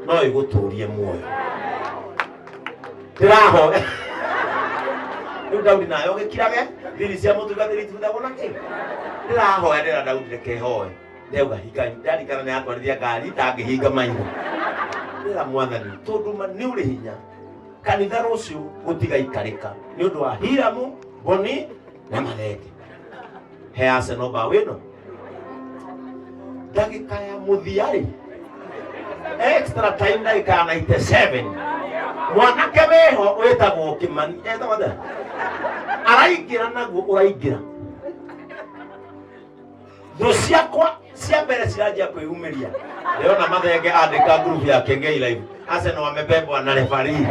no iguturie muoyo. Ndiraho ndio Daudi nayo gikirage thiri cia mutungatiri tuthago na ki ndiraho ndira Daudi reke hoe ndeuga hika ndari kana ne atwarithia ngari tangihinga maingo ndira mwathani tonduma ni uri hinya kanitha rucio gutiga ikarika ni undu wa Hiramu, Boni na Marenge. Hease no ba wino ndagika ya muthiari extra time ndagika ya 97 mwanake weho wetagwo Kimani etagwo nda araingira naguo uraingira tho ciakwa cia mbere ciranjia kwĩumeria leo na Mathenge andika group ya Kiengei live ase no amebebwa na referee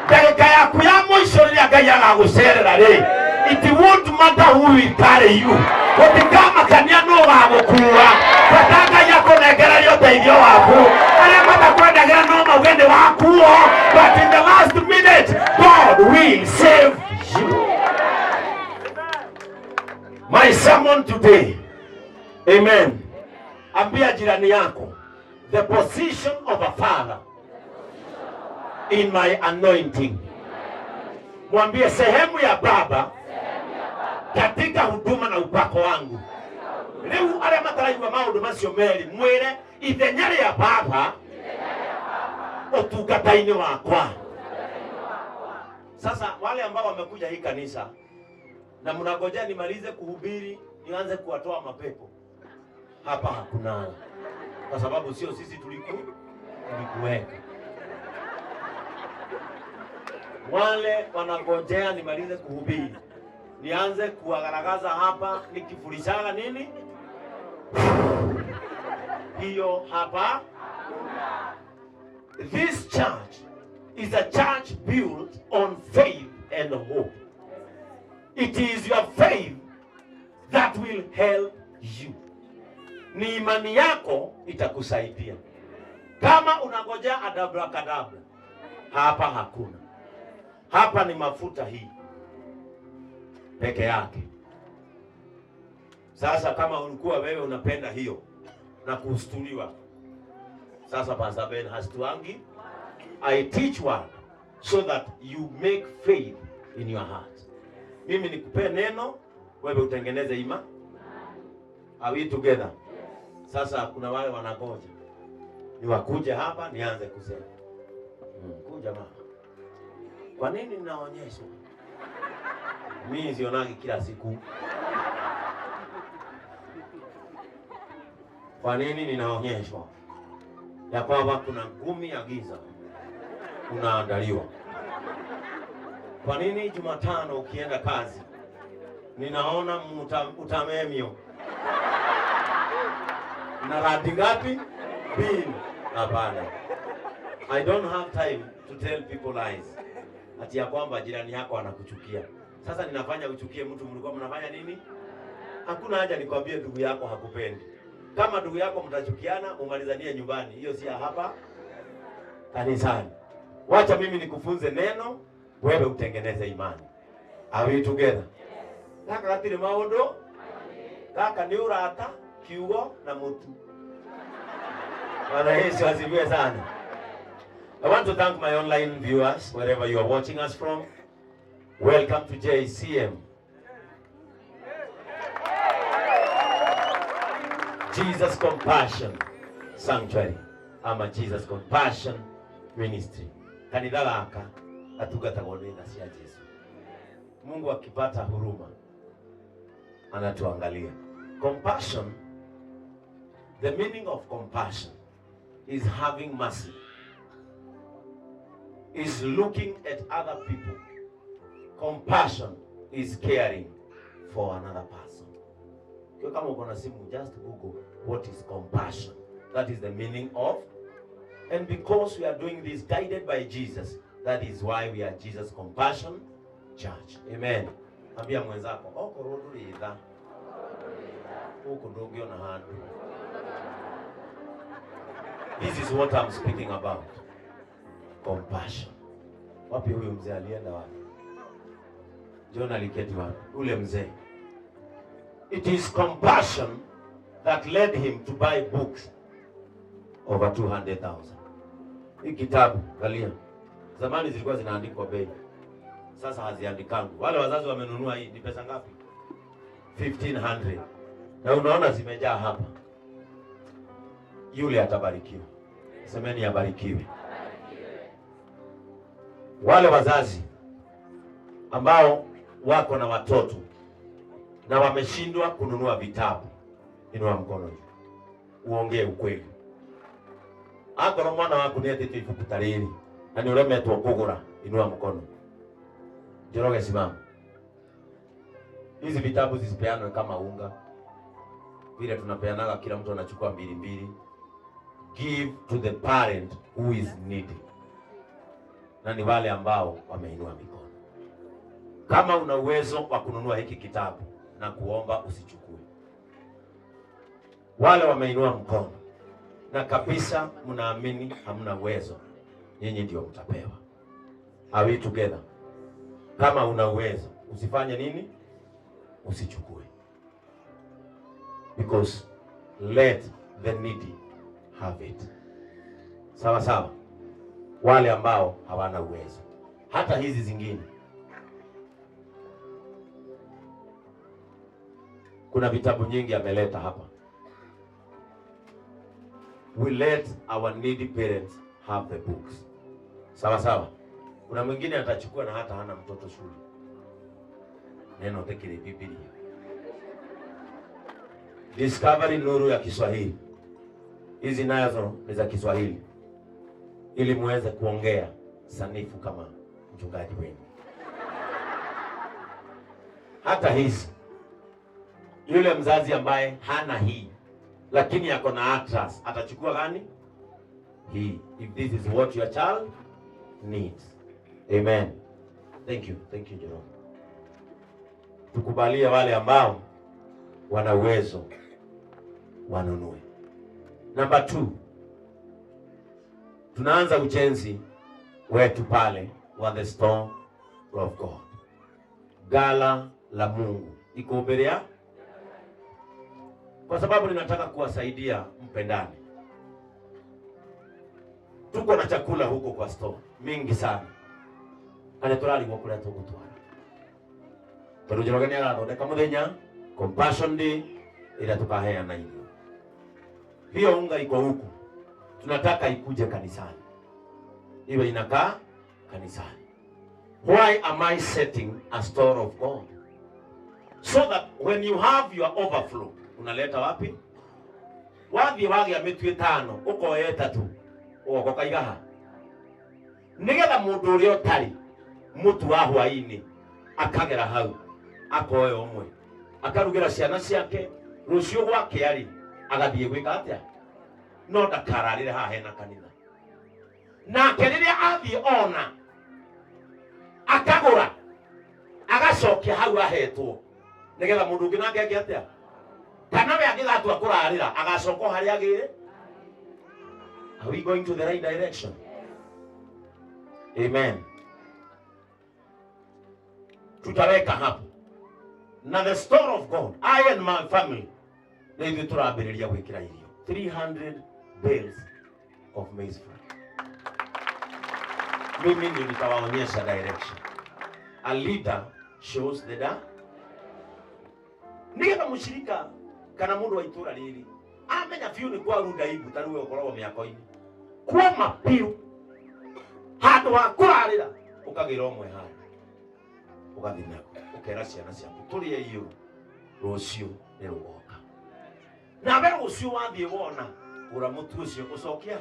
ndagika yaku ya mwisho rĩrĩa Ngai agagucerera rĩ it won't matter who will carry you gutikama kania no gagukua bata Ngai akunengereria ũteithio waku arĩa matakwendagira no maugende wakuo but in the last minute God will save you. My sermon today, amen. Ambia jirani yako, the position of a father in my anointing. Mwambie sehemu ya baba katika huduma na upako wangu. Leo arĩa mataraigua maũndũ macio meri mwĩre ithenya rĩa baba ũtungata-inĩ wakwa. Sasa wale ambao wamekuja hii kanisa na mnangojea nimalize kuhubiri nianze kuwatoa mapepo, hapa hakuna, kwa sababu sio sisi tulikuweka. Wale wanangojea nimalize kuhubiri nianze kuwagaragaza hapa nikifundisha nini, hiyo hapa. This church is a church built on faith and hope. It is your faith that will help you. Ni imani yako itakusaidia. Kama unangojea abracadabra, hapa hakuna. Hapa ni mafuta hii peke yake. Sasa kama ulikuwa wewe unapenda hiyo na kustuliwa, sasa Pst.Ben hastuangi. I teach one so that you make faith in your heart. Mimi nikupe neno, wewe utengeneze ima. Are we together? Sasa kuna wale wanagoja ni wakuje hapa nianze kusema. Kuja mama. Kwa nini ninaonyeshwa? Mimi sionagi kila siku. Kwa nini ninaonyeshwa? Ya kwamba kuna ngumi ya giza unaandaliwa. Kwa nini Jumatano ukienda kazi ninaona utamemio na radi ngapi? Bin. Hapana. I don't have time to tell people lies. Ati ya kwamba jirani yako anakuchukia. Sasa ninafanya uchukie mtu mlikuwa mnafanya nini? Hakuna haja nikwambie ndugu yako hakupendi. Kama ndugu yako mtachukiana umalizanie nyumbani. Hiyo si hapa kanisani. Wacha mimi nikufunze neno, wewe utengeneze imani. Are we together? Kaka katiri maondo. Kaka ni urata, kiugo na mutu. Bwana Yesu asifiwe sana. I want to thank my online viewers wherever you are watching us from. Welcome to JCM. Jesus Compassion Sanctuary. Ama Jesus Compassion Ministry. Kanitha laka atugatagwo nĩ tha cia Jesu. Mungu akipata huruma anatuangalia. Compassion, the meaning of compassion is having mercy, is looking at other people. Compassion is caring for another person. Kama uko na simu, just Google what is compassion. That is the meaning of. And because we are doing this guided by Jesus, that is why we are Jesus Compassion Church. Amen. Ambia mwenzako, oko rodu ritha. Oko ndogio na handu. This is what I'm speaking about. Compassion. Wapi huyo mzee alienda wapi? John aliketi wapi? Ule mzee. It is compassion that led him to buy books. over 200,000. Hii kitabu galia, zamani zilikuwa zinaandikwa bei, sasa haziandikangu. Wale wazazi wamenunua hii, ni pesa ngapi? 1500. Na unaona zimejaa hapa. Yule atabarikiwa. Semeni abarikiwe. Wale wazazi ambao wako na watoto na wameshindwa kununua vitabu, inua mkono juu. Uongee ukweli. Akora mwana wako ni ati ifuku tariri na ni uremetwo kugura, inua mkono. Njoroge simama. Hizi vitabu zisipeanwe kama unga. Vile tunapeanaga kila mtu anachukua 2. Give to the parent who is needy. Na ni wale ambao wameinua mikono. Kama una uwezo wa kununua hiki kitabu na kuomba usichukue. Wale wameinua mkono na kabisa mnaamini hamna uwezo, nyinyi ndio mtapewa. Are we together? Kama una uwezo usifanye nini? Usichukue. Because let the needy have it. Sawa sawa. Wale ambao hawana uwezo. Hata hizi zingine. Kuna vitabu nyingi ameleta hapa. We let our needy parents have the books. Sawa sawa. Kuna mwingine atachukua na hata hana mtoto shule. Neno tekile Biblia. Discovery Nuru ya Kiswahili. Hizi nazo ni za Kiswahili, ili muweze kuongea sanifu kama mchungaji wenu. Hata hizi, yule mzazi ambaye hana hii lakini yako na Atlas atachukua gani? Hii, if this is what your child needs. Amen. Thank you Jerome. Tukubalie wale ambao wana uwezo wanunue. Number 2. Tunaanza ujenzi wetu pale wa the store of God. Gala la Mungu iko mbele ya, kwa sababu ninataka kuwasaidia mpendane. Tuko na chakula huko kwa store mingi sana. Anatorali wa kula tugutwara. Turujirogania arathondeka muthenya Compassion Day ila tukaheana hiyo. Hiyo unga iko huku. Tunataka ikuje kanisani. Iwe inakaa kanisani. Why am I setting a store of God? So that when you have your overflow, unaleta wapi? Wathi wagi ametwe 5, ukoe 3. Uko kaigaha. Nigetha mundu uri otari mutu wa hwaini akagera hau akoe omwe. Akarugira ciana ciake rucio gwake ari agathie gwika atia? No ndakararire haha hena kanitha. Nake riria athie ona akagura agacokia hau ahetwo nigetha mundu ungi nake ake atia? Kana we agigatua kurarira agacoka hari agire. Are we going to the right direction? Amen. Tutaweka hapo. Na the store of God, I and my family, na hivi turabiriria gwikira irio 300 bales of maize flour. Mimi ndio nitawaonyesha direction. A leader shows the da. Nigetha mushirika kana mundu wa itura riri amenya fiu ni kwa runda ibu taruwe ukorwo miako-ini kwa mapiu handu wa kurarira ukagira omwe ha ugathina ukera ciana ciaku turie iyo rucio ni rugoka na we rucio wathie wona ura mutu ucio ucokia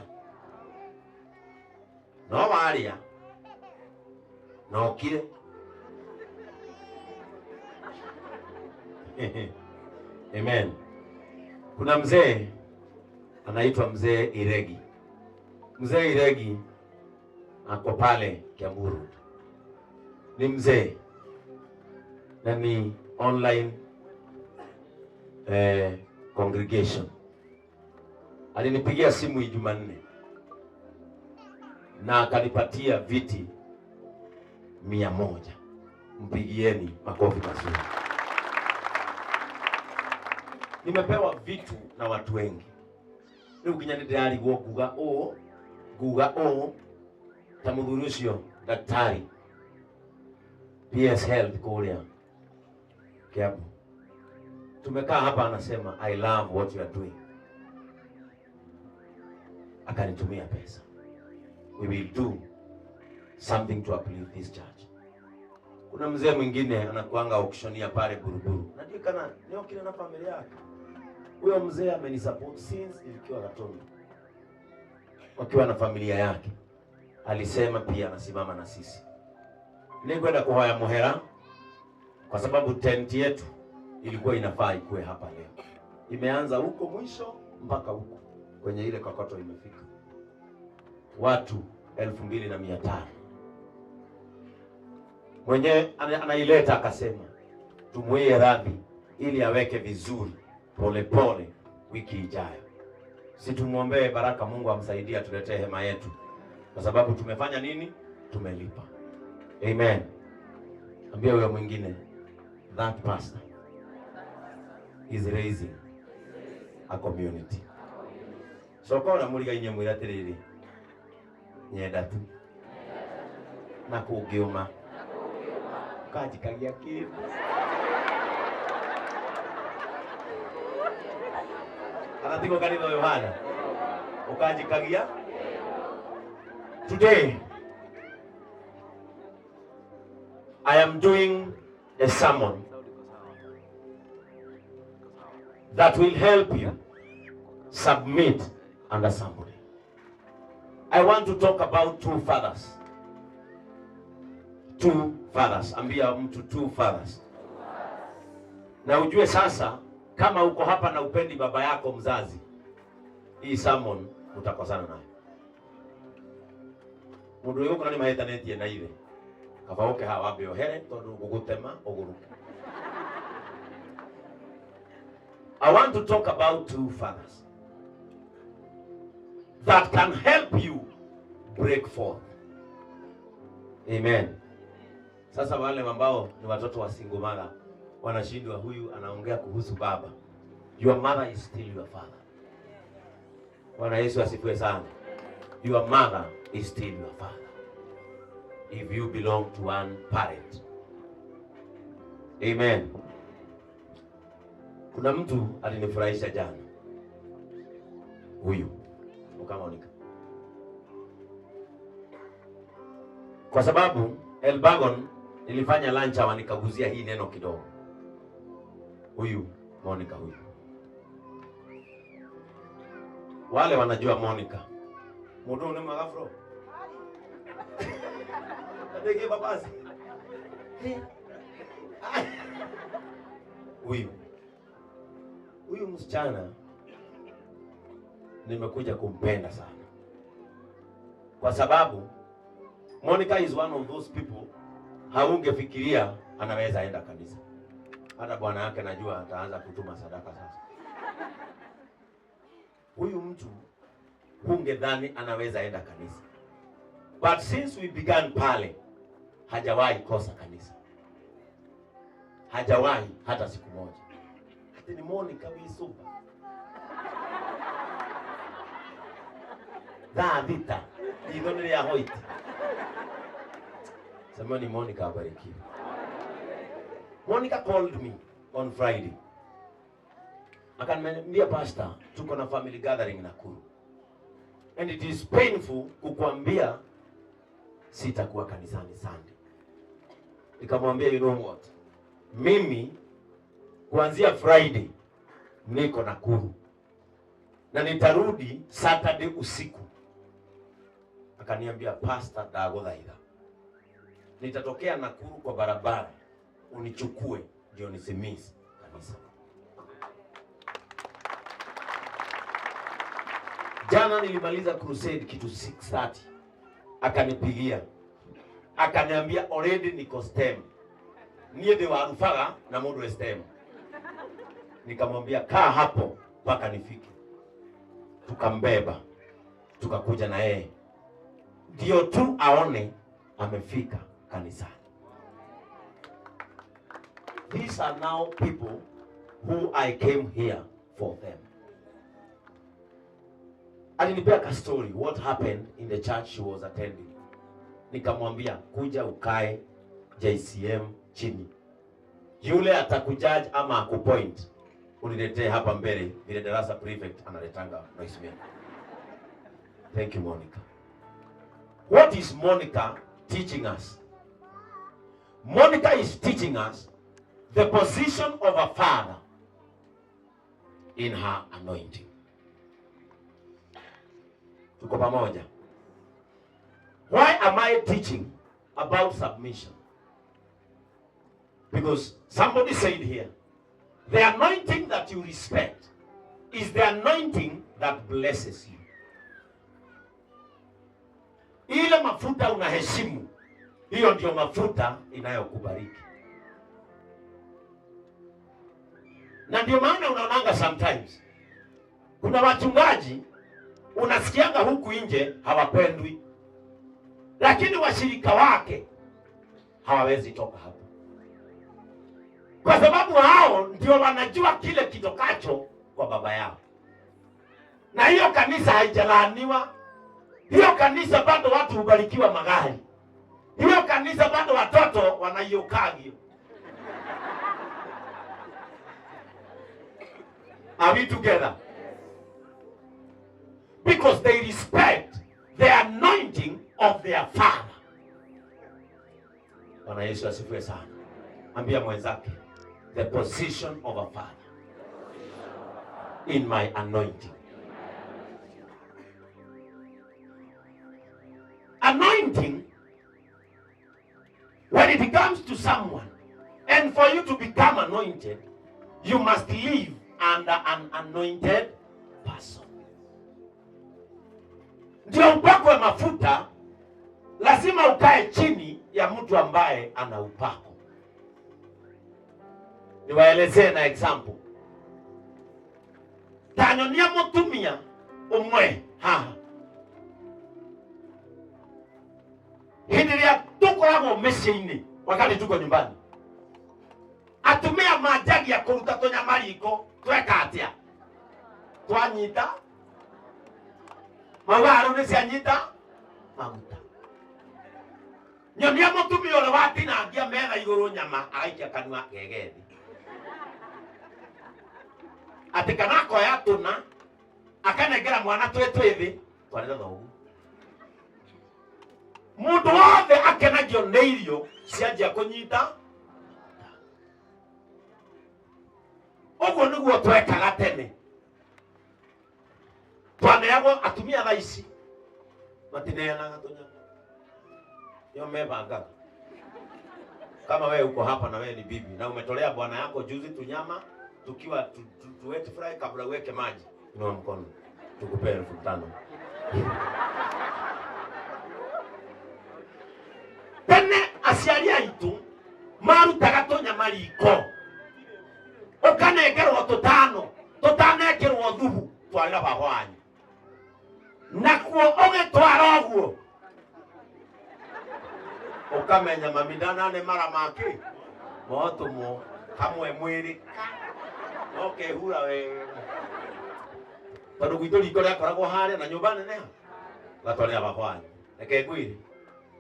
no waria no kire. Amen. Kuna mzee anaitwa mzee Iregi. Mzee Iregi ako pale Kiamburu. Ni mzee na ni online congregation. Alinipigia simu Jumanne na akanipatia viti 100. Mpigieni makofi mazuri. Nimepewa vitu na watu wengi. Riu kinya ni ndirari go nguga o ta muthuri ucio daktari PS Health kuria Kiambu. Tumekaa hapa anasema I love what you are doing. Akanitumia pesa. We will do something to uplift this church. Kuna mzee mwingine anakuanga auctionia pale Buruburu. Najua kana leo kile na familia yake. Huyo mzee amenisupport since nilikuwa Gatundu. Wakiwa na familia yake. Alisema pia anasimama na sisi. Nilikwenda kuhoya muhera kwa sababu tent yetu ilikuwa inafaa ikuwe hapa leo. Imeanza huko mwisho mpaka huko kwenye ile kokoto imefika. Watu 2,500. Mwenye anaileta akasema tumwie radhi ili aweke vizuri pole wiki ijayo. Si tumuombee baraka, Mungu amsaidie tuletee hema yetu. Kwa sababu tumefanya nini? Tumelipa. Amen. Ambia huyo mwingine, that pastor is raising a community. So kona muri gainye mwira tiriri nyenda tu na kugiuma kajikagia kindu anatiko kanitha Yohana ukajikagia. Today I am doing a sermon that will help you submit under somebody. I want to talk about two fathers. Two fathers. Ambia mtu two fathers. Na ujue sasa kama uko hapa na upendi baba yako mzazi, hii sermon utakosana naye. Mundu yuko nani mahetanetie na ile. Kabaoke hawa beohere tondu gugutema oguruke. I want to talk about two fathers that can help you break forth. Amen. Sasa wale ambao ni watoto wa single mother wanashindwa, huyu anaongea kuhusu baba. Your mother is still your father. Bwana Yesu asifiwe sana. Your mother is still your father if you belong to one parent. Amen. Kuna mtu alinifurahisha jana. Huyu Monica. Kwa sababu Elbagon nilifanya lunch hawa nikaguzia hii neno kidogo. Huyu Monica huyu. Wale wanajua Monica. Mudo ni magafro. Ndege babasi. Huyu msichana nimekuja kumpenda sana. Kwa sababu Monica is one of those people haungefikiria anaweza enda kanisa. Hata bwana yake najua ataanza kutuma sadaka sasa. Huyu mtu hungedhani anaweza enda kanisa. But since we began pale, hajawahi kosa kanisa. Hajawahi hata siku moja. Hata ni Monica wisuba. Vita. Idoni ya hoiti. Samani Monica abarikiwe. Monica called me on Friday. Akaniambia, pastor, tuko na family gathering Nakuru. And it is painful kukuambia sitakuwa kanisani Sunday. Nikamwambia, you know what? Mimi kuanzia Friday niko Nakuru. Na nitarudi Saturday usiku. Akaniambia, pastor, ndaguthaitha, nitatokea Nakuru kwa barabara, unichukue ndio nisimisi kanisa. Jana nilimaliza crusade kitu 6:30. Akanipigia. Akaniambia already niko STEM. Niye de warufaga na mundu STEM. Nikamwambia kaa hapo mpaka nifike. Tukambeba. Tukakuja na yeye. Ndio tu aone amefika kanisani. These are now people who I came here for them. alinipea ka story what happened in the church she was attending. Nikamwambia kuja ukae JCM chini. Yule atakujaji ama akupoint uniletee hapa mbele vile darasa prefect analetanga noise maker. Thank you, Monica. What is Monica teaching us? Monica is teaching us the position of a father in her anointing. Tuko pamoja. Why am I teaching about submission? Because somebody said here, the anointing that you respect is the anointing that blesses you. Ile mafuta unaheshimu, hiyo ndio mafuta inayokubariki. Na ndio maana unaonanga sometimes kuna wachungaji unasikianga huku nje hawapendwi, lakini washirika wake hawawezi toka hapo, kwa sababu hao ndio wanajua kile kitokacho kwa baba yao. Na hiyo kanisa haijalaaniwa. Hiyo kanisa bado watu hubarikiwa magari. Hiyo kanisa bado watoto wanaiokagio. Are we together? Because they respect the anointing of their father. Bwana Yesu asifiwe sana. Ambia mwenzake, the position of a father in my anointing. Anointing, when it comes to someone, and for you to become anointed, you must live under an anointed person. Ndio upako wa mafuta, lazima ukae chini ya mtu ambaye ana upako. Niwaelezee na example. Tanyonia mutumia umwe haha. Hindi ya tuko hapo meshini wakati tuko nyumbani. Atumia majagi ya kuruta tonya mariko tweka atia. Twanyita. Mawaru ni sianyita maguta. Nyonia mutumia ole wati na ngia metha iguru nyama aikia kanua gegedi. Atikanako ya tuna akanegera mwana twetwethi twarira thogu. Mundu wothe akenagio nĩ irio cianjia kunyita. Ũguo nĩguo twekaga tene. Twaneagwo atumia thaa ici matineanaga tunyama. Yo mebanga. Kama wewe uko hapa na wewe ni bibi na umetolea bwana yako juzi tunyama tukiwa tuwete fry kabla uweke maji, inua mkono tukupe 5,000. Tene asiaria itu marutaga tunyama riko ukanegerwo tutanekerwo thubu twarira bahwanyu nakuo ũgĩtwara ũguo ukamenya mamindana ne mara maki moto mo kamwe mwiri okay hura we tondũ gwitũ riko rĩakoragwo harĩa na nyũmba nene gatwarĩra bahwanyu reke ngwĩre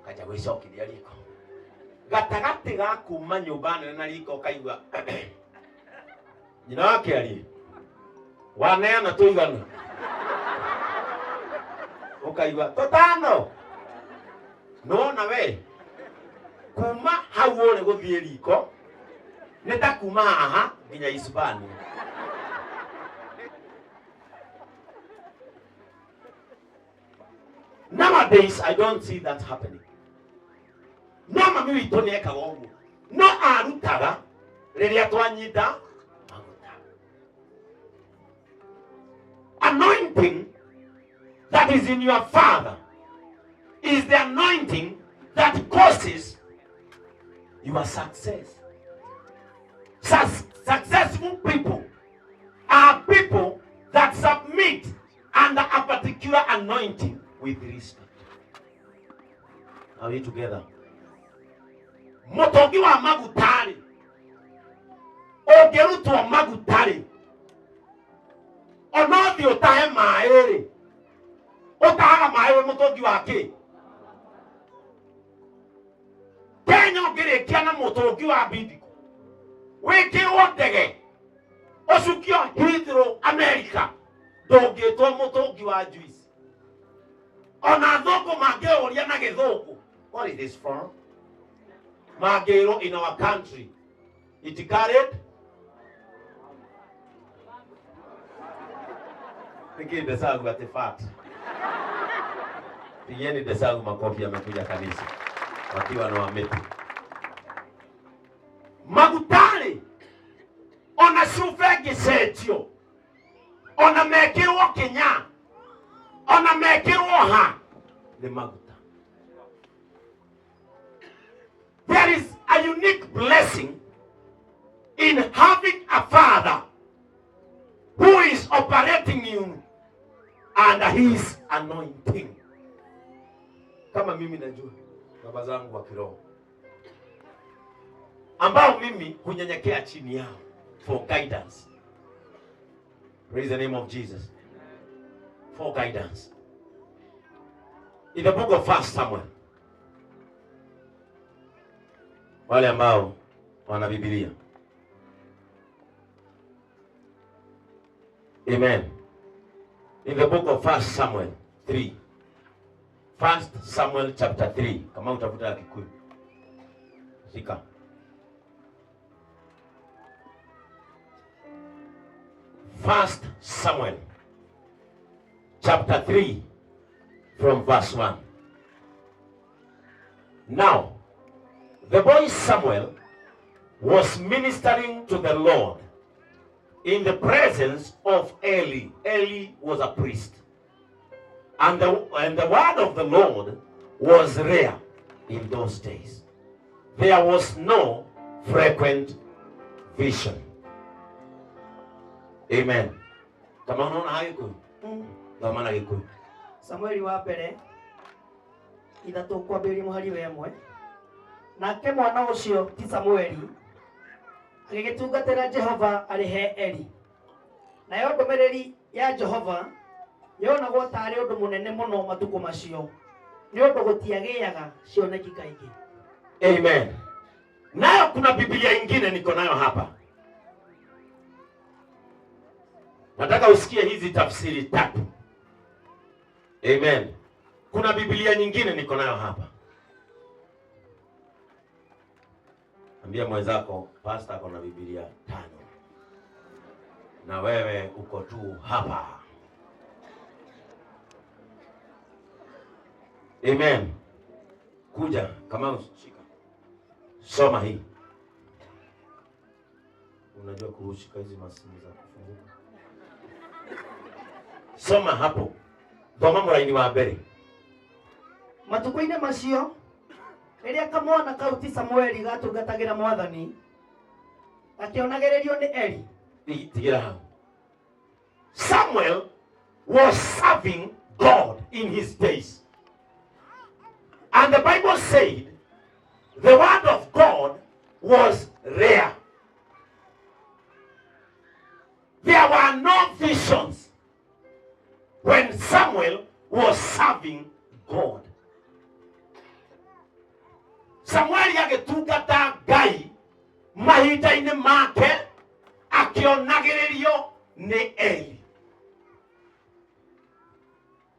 kaja gwĩcokithia riko gatagati ga kuma nyũmba nene na riko kaigua nyina wake ari waneana tuigana ukaigua 5 nona we kuma hau ore guthie riko nita kuma haha nginya Hispania. Nowadays I don't see that happening. No mami witũ nĩ ekaga ũguo. No arutaga rĩrĩa twanyita maguta. Anointing that is in your father is the anointing that causes your success. Successful people are people that submit under a particular anointing with respect. Are we together? Motogi wa magutari. Ogerutwa magutari. Onothi utahe maere. Otaga mawe mutongi wake. Kenya ngire kiana mutongi wa bidiko. Weke wotege. Osukio Hydro America. Doge to mutongi wa juice. Ona thoko mageoria na githoko. What is this from? Magero in our country. It carried. Piki desagu at the fat. Pigeni desagu makofi yamekuja kanisa. Wakiwa na wamepi. Magutali. Ona sufegi setio. Ona mekiwa Kenya. Ona mekiwa ha. The maguta. There is a unique blessing in having a father who is operating you under his anointing. Kama mimi najua baba zangu wa kiroho ambao mimi hunyenyekea chini yao for guidance. Praise the name of Jesus. For guidance. In the book of 1 Samuel. Wale ambao wana Biblia. Amen. In the book of 1 Samuel 3. 1 Samuel chapter 3. Kama utafuta Kikuyu. Shika. 1 Samuel chapter 3 from verse 1. Now, the boy Samuel was ministering to the Lord in the presence of Eli. Eli was a priest. And the word of the Lord was rare in those days. There was no frequent vision. Amen. Kama unaona hayo kama na gikuyu. Samueli wa mbere ithatu kwambĩrĩria mũhari wa ĩmwe. Nake mwana ũcio ti Samueli agĩgĩtungatĩra Jehova arĩ he Eli. Nayo ndũmĩrĩri ya Jehova yonagwo tarĩ ũndũ mũnene mũno matukũ macio. Nĩ ũndũ gũtiagĩaga cioneki kaingĩ. Amen. Nayo kuna Biblia ingine niko nayo hapa. Nataka usikie hizi tafsiri tatu. Amen. Kuna Biblia nyingine niko nayo hapa. Ambia mwenzako pastor ako na Biblia 5. Na wewe uko tu hapa. Amen. Kuja kama ushika. Soma hii. Unajua kushika hizi masimu za kufunguka. Soma hapo. Thoma mũraini wa mbere. Matukũ-inĩ macio rĩrĩa kamwana kau ti Samueli gatungatagĩra Mwathani gakĩonagĩrĩrio nĩ Eli. Tigira hau. Samuel was serving God in his days. And the Bible said the word of God was rare. There were no visions when Samuel was serving God. Samuel agĩtungata Ngai mahinda-inĩ make akĩonagĩrĩrio nĩ Eli.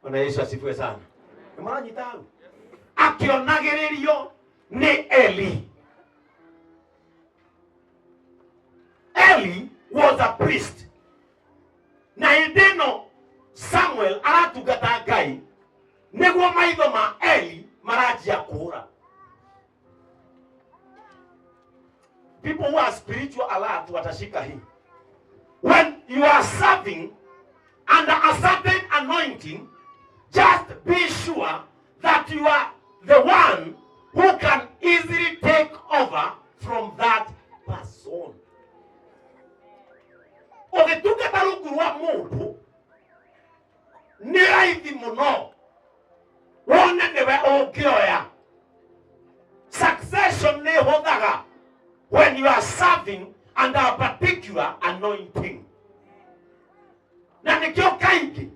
Ona Yesu asifiwe sana. Nĩmũranyita hau? Akĩonagĩrĩrio nĩ Eli. Eli was a priest. Na hĩndĩ ĩno Samuel aratungata Ngai nĩguo maitho ma Eli maranjia kũra. People who are spiritual alert watashika hii. When you are serving under a certain anointing, just be sure that you are the one who can easily take over from that person. Ũgĩtungata rungu rwa mũndũ nĩ raithi mũno wone nĩwe ũngĩoya. Succession nĩ hũthaga when you are serving under a particular anointing. Na nĩkĩo kaingĩ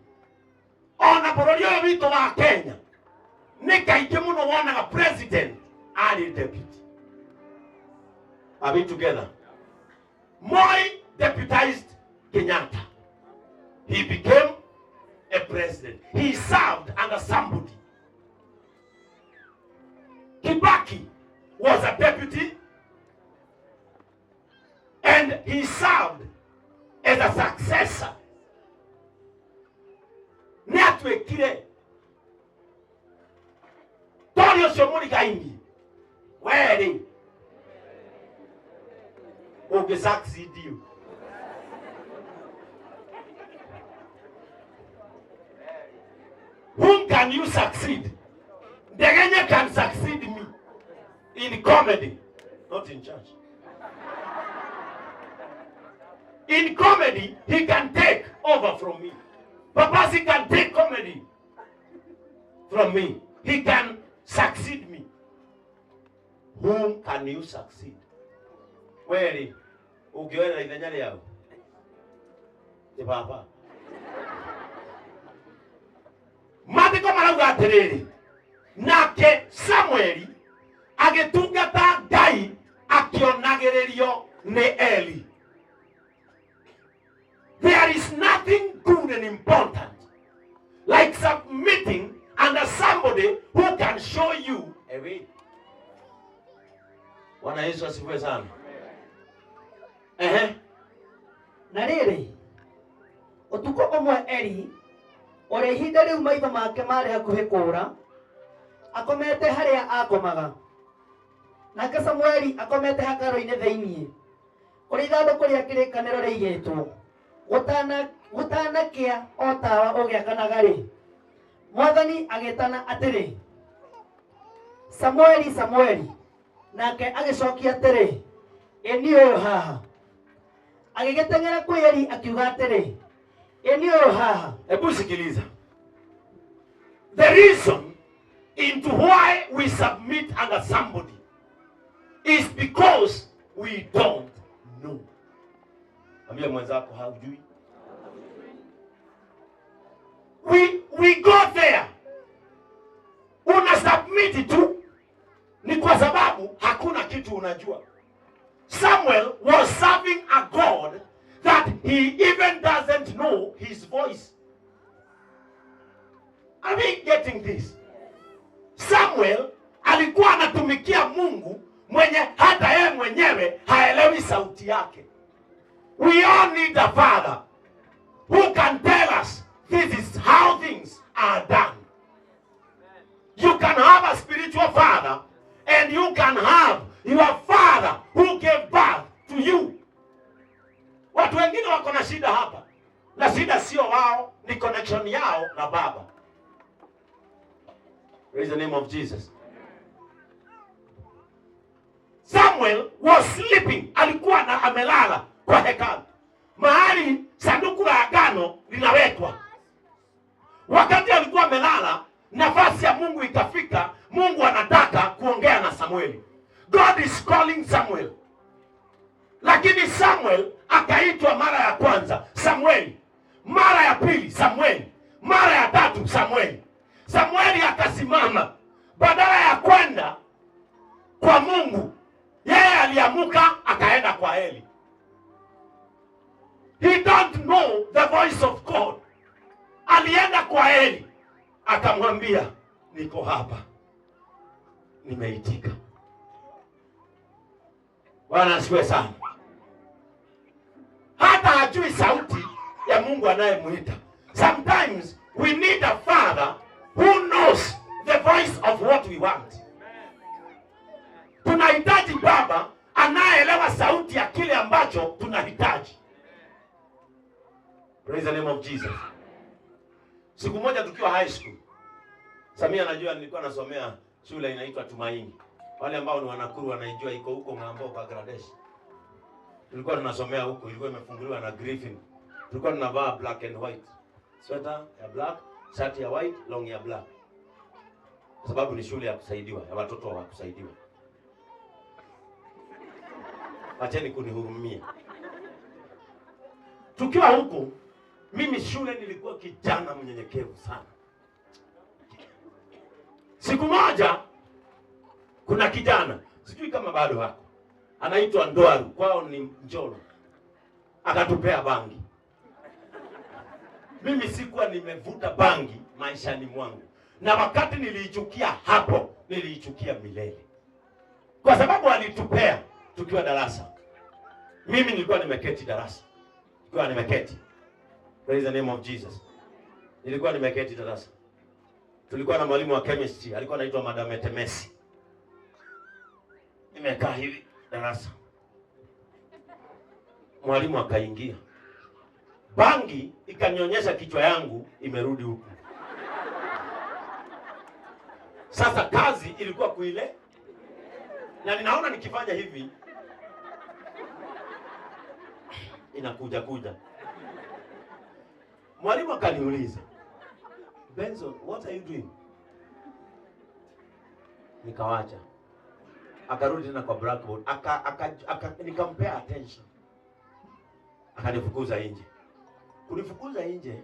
ona bũrũri ũyũ witũ wa Kenya nĩ kaingĩ mũno wonaga president arĩ deputy. Are we together? Moi deputized Kenyatta. He became a president. He served under somebody. Kibaki was a deputy and he served as a successor. Niatwekire Torio Shomuri Kaingi. Where okay, succeed you. Whom can you succeed? The Kenya can succeed me in comedy, not in church. In comedy, he can take over from me. Papasi can take comedy from me. He can succeed me. Whom can you succeed? Where? Ukiona idanyali yao. Ni papa. Matiko marauga atiriri. Nake Samueli agitungata Ngai akionagererio ni Eli. There is nothing good and important like submitting under somebody who can show you a way. Bwana Yesu asifiwe sana. Na riri utuko omwe Eli ore ihinda riu maitho make mari hakuhi kura akomete haria akomaga nake Samueli akomete hakaro-ini theinie uri ithanduku ria kirikaniro riigitwo gutanakia o tawa ugiakanaga ri Mwathani agitana atiri Samueli Samueli nake agicokia atiri eni uyu haha agigitengera kwi Eli akiuga atiri eni uyu haha. Hebu sikiliza. The reason into why we submit under somebody is because we don't know. Ambia mwenzako haujui. We go there. Una submit tu ni kwa sababu hakuna kitu unajua. Samuel was serving a God that he even doesn't know his voice. Are we getting this? Samuel alikuwa anatumikia Mungu mwenye hata yeye mwenyewe haelewi sauti yake. We all need a father who can tell us this is how things are done. You can have a spiritual father and you can have your father who gave birth to you. Watu wengine wako na shida hapa. Na shida sio wao, ni connection yao na baba. Praise the name of Jesus. Samuel was sleeping. Alikuwa na amelala kwa hekalu. Mahali sanduku la agano linawekwa. Wakati alikuwa amelala, nafasi ya Mungu ikafika. Mungu anataka kuongea na Samueli. God is calling Samuel. Lakini Samuel akaitwa mara ya kwanza Samueli, mara ya pili Samueli, mara ya tatu Samueli. Samueli akasimama, badala ya kwenda kwa Mungu, yeye aliamuka akaenda kwa Eli. He don't know the voice of God. Alienda kwa Eli, akamwambia niko hapa, nimeitika. Bwana asifiwe sana. Hata hajui sauti ya Mungu anayemuita. Sometimes we need a father who knows the voice of what we want. Tunahitaji baba anayeelewa sauti ya kile ambacho tunahitaji. Praise the name of Jesus. Siku moja tukiwa high school, Samia anajua nilikuwa nasomea shule inaitwa Tumaini. Wale ambao ni wanakuru wanaijua, iko huko ng'ambo Bangladesh. Tulikuwa tunasomea huko, ilikuwa imefunguliwa na Griffin. Tulikuwa tunavaa black and white. Sweater ya black, shirt ya white, long ya black. Kwa sababu ni shule ya kusaidiwa, ya watoto wa kusaidiwa. Acheni kunihurumia. Tukiwa huko, Mimi shule nilikuwa kijana mnyenyekevu sana. Siku moja kuna kijana, sijui kama bado hako, anaitwa Ndoaru, kwao ni Njolo. Akatupea bangi. Mimi sikuwa nimevuta bangi maishani mwangu. Na wakati niliichukia hapo, niliichukia milele. Kwa sababu alitupea tukiwa darasa. Mimi nilikuwa nimeketi darasa. Nilikuwa nimeketi. Praise the name of Jesus. Nilikuwa nimeketi darasa. Tulikuwa na mwalimu wa chemistry, alikuwa anaitwa Madam Etemesi. Nimekaa hivi darasa. Mwalimu akaingia. Bangi ikanionyesha kichwa yangu imerudi huku. Sasa kazi ilikuwa kuile. Na ninaona nikifanya hivi inakuja kuja. Mwalimu akaniuliza, "Benson, what are you doing?" Nikawacha. Akarudi tena kwa blackboard, nikampea attention. Akanifukuza nje. Kunifukuza nje,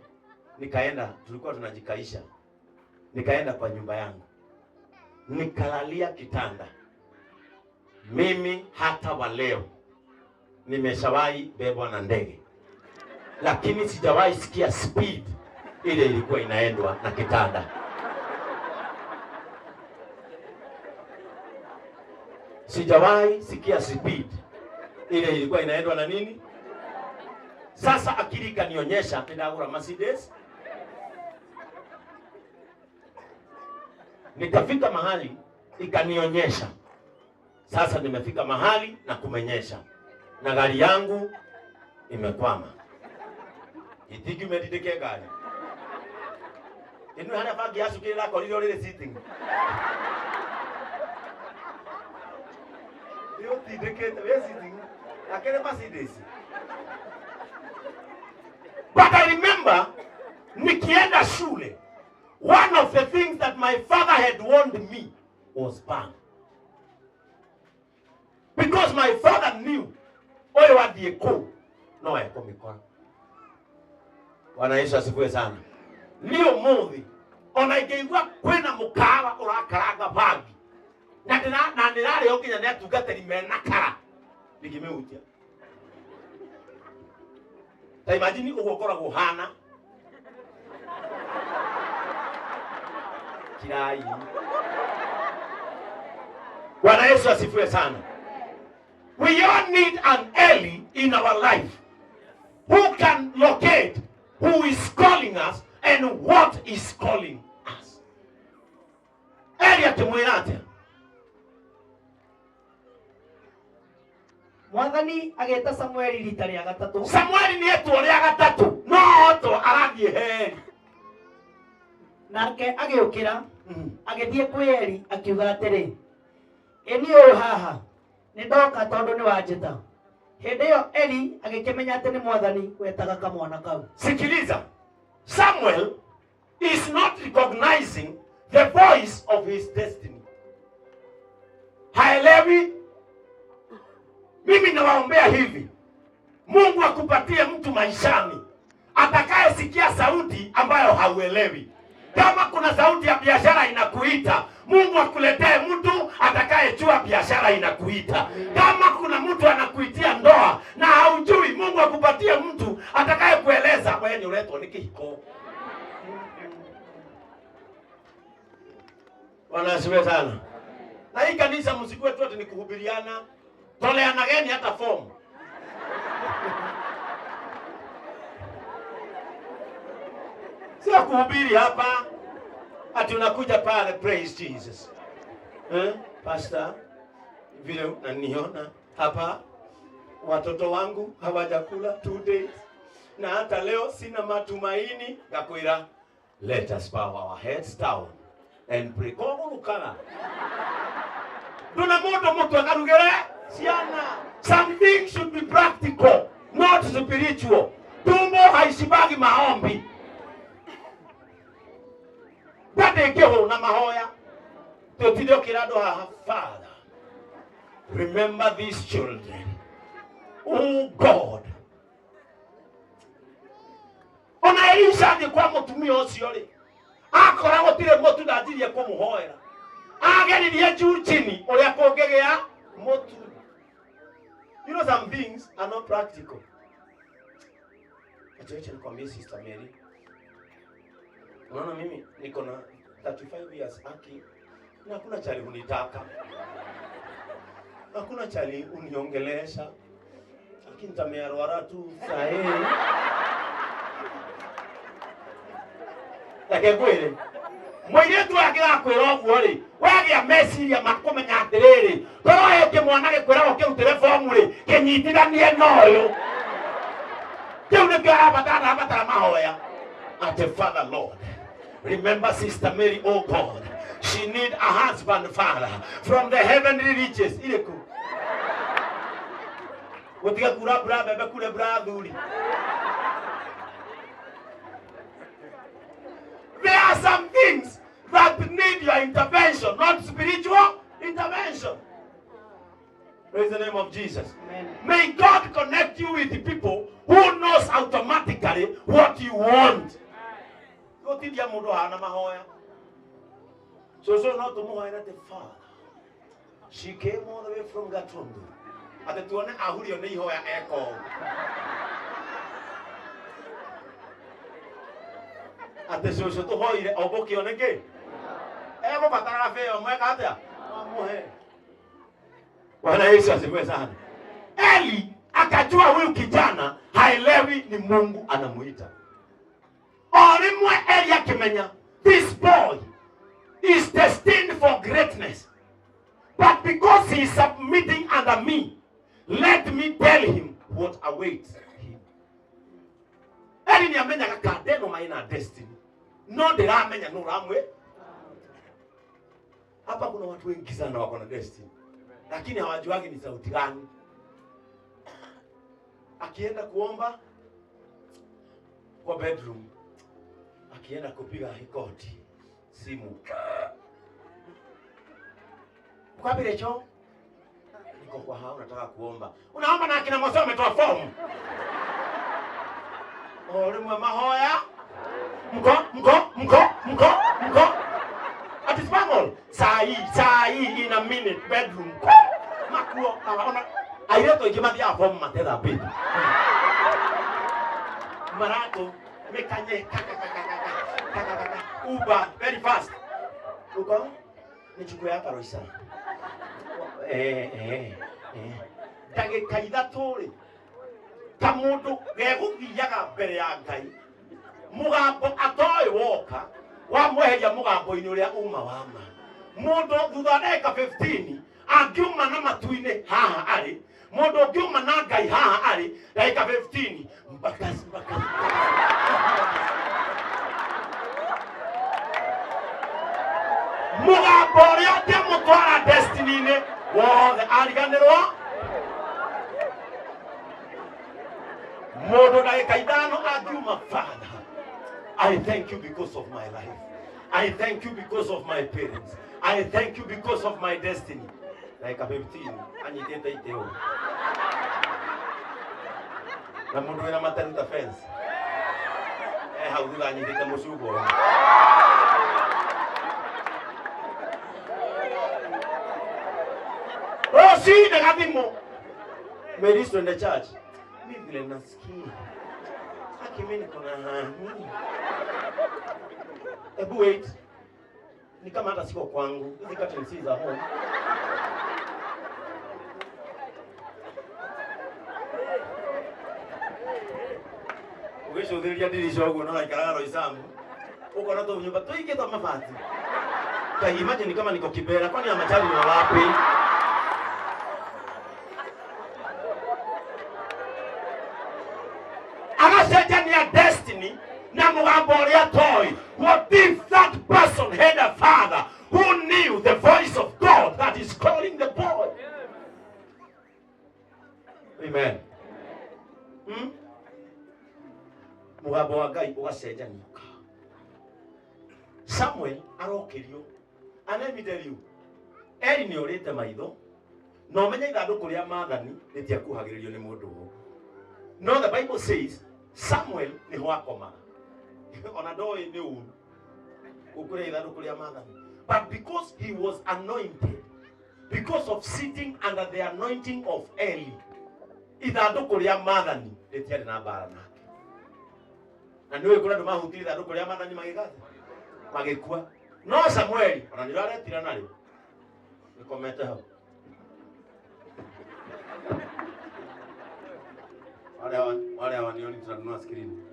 nikaenda, tulikuwa tunajikaisha. Nikaenda kwa nyumba yangu. Nikalalia kitanda. Mimi hata wa leo nimeshawahi bebwa na ndege. Lakini sijawahi sikia speed ile ilikuwa inaendwa na kitanda. Sijawahi sikia speed ile ilikuwa inaendwa na nini? Sasa akili kanionyesha nidagura Mercedes. Nikafika mahali ikanionyesha. Sasa nimefika mahali na kumenyesha. Na gari yangu imekwama. Itiki mediteke gari. Inu hana fagi yasu kile lako lile sitting. Yo tideke we sitting. Akele Mercedes. But I remember nikienda shule, one of the things that my father had warned me was bang. Because my father knew oyo wadieko no eko mikwa. Bwana Yesu asifiwe sana. Leo muthi ona ingeigwa kwena mukawa urakaraga bagi. Na ndirare yokinya ne atugateri mena kara. Nikimeutia. Ta imagine ugokora guhana. Kirai. Bwana Yesu asifiwe sana. We all need an Eli in our life who can locate who is calling us and what is calling us. Eli atumwirate. Mwathani ageta Samueli rita rĩa gatatu. Samueli ni etwo rĩa gatatu. No to arathie heri. Nake agiukira agithie kwĩ Eli akiuga atĩrĩ, "Eni ũyũ haha nĩndoka tondũ nĩ wanjĩta." Hĩndĩ ĩyo Eli agĩkĩmenya atĩ nĩ Mwathani wetaga kamwana kau. Sikiliza. Samuel is not recognizing the voice of his destiny. Haelewi. Mimi nawaombea hivi. Mungu akupatie mtu maishani atakaye sikia sauti ambayo hauelewi. Kama kuna sauti ya biashara inakuita, Mungu akuletee mtu atakayejua biashara inakuita. Kama kuna mtu anakuitia ndoa na haujui, Mungu akupatie mtu atakaye kueleza wewe ni uletwa ni kihiko. Bwana asifiwe sana. Na hii kanisa msikue tu ati ni kuhubiriana. Toleana gani hata form. Sio kuhubiri hapa. Ati unakuja pale praise Jesus. Pastor, vile unaniona hapa watoto wangu hawajakula 2 days. Na hata leo sina matumaini ngakwira. Let us bow our heads down and pray. Kogo lukana. Tuna moto akarugere. Siana. Some things should be practical, not spiritual. Tumbo haishibagi maombi. Bade keho na mahoya. Totidio kirado ha, Father, remember these children. Oh God. ona Elisha athi kwa mutumia ucio ri akora gutire mutu ndajirie kumuhoera ageririe juu chini uria kungigia mutu. You know, some things are not practical. Acha nikwambie Sister Mary, unaona mimi niko na 35 years aki na hakuna chali unitaka, hakuna chali uniongelesha, lakini tamearwara tu sahi. Take kweli mwiretu agigakwira oguo ri wagia meciria makumenya atiriri toro eke mwana gikwira ukirutire fomu ri kinyitithanie noyo kiu ni batara mahoya ate Father Lord. Remember Sister Mary, oh God, she need a husband, Father, from the heavenly riches. Ileku utiga kura bra bebe kule bra dhuri. There are some things that need your intervention, not spiritual intervention. Praise the name of Jesus. Amen. May God connect you with the people who knows automatically what you want. So not to the Father. She came all the way from Gatundu. At the tuone ahuri oni hoya echo. At the social to hoy oboki oneke. Ego patara fe o mwekatia. Amuhe. Bwana Yesu asifiwe sana. Eli akajua huyu kijana haelewi ni Mungu anamuita. Olimwe Eli akimenya, this boy is destined for greatness. But because he is submitting under me, let me tell him what awaits him. Eli ni amenya kakadeno maina destiny. No de ramenya no ramwe. Hapa kuna watu wengi sana wako na destiny, lakini hawajuagi ni sauti gani. Akienda kuomba kwa bedroom, akienda kupiga hikoti simu, kwa bilecho niko kwa hao nataka kuomba. Unaomba na akina Mose ametoa fomu. Olimwe mahoya mko at is normal. Sai in a minute bedroom. Makuo naona aireto ikimathia fomu matera bid. Marato mekanye Uber very fast. Uko nichukue hapa Roisa. Dagika ithatu ri kamundu geguthiaga mbere ya Ngai mugambo atoy woka wa mweheria mugambo ini uria uma wama mundu thutha ndeka 15 angiuma na matuine haha ari mundu angiuma na Ngai haha ari ndeka 15 mpaka mugambo uria ndimutwara destiny ni wothe ariganirwo mundu ndagika ithano angiuma. Father, I thank you because of my life. I thank you because of my parents. I thank you because of my destiny. Like a 15, anyitete iteo. Na mundu ina matenda fence. Hauduga anyitete musugo. Oh, see the gadimo. Minister in the church. Mimi vile nasikia. Mimi niko na hani. Ebu wait. Ni kama hata siko kwangu. Hizi curtains si za home. Ugesho dhiria dirisha huko na ikararo isangu. Uko na to nyumba tuige to mabati. Kai imagine kama niko Kibera, kwani ya machali ni wapi? Destiny na mugambo uria toy. What if that person had a father who knew the voice of God that is calling the boy? Amen. Mugambo wa Ngai ugacenjaniuka. Samuel arokirio. And let me tell you, Eli ni orite maitho no menya ithanduku ria mathani ritia kuhagiririo ni mundu. No, the Bible says Samuel ni ho akomaga. on a door in the but because he was anointed, because of sitting under the anointing of Eli, ithanduku ria mathani ritiari na mbara nake. Na niwe kuna nduma hutiri ithanduku ria mathani magikua. No Samuel ona niraretira nari nikomete hau. Wale wanioni tunanunua screen.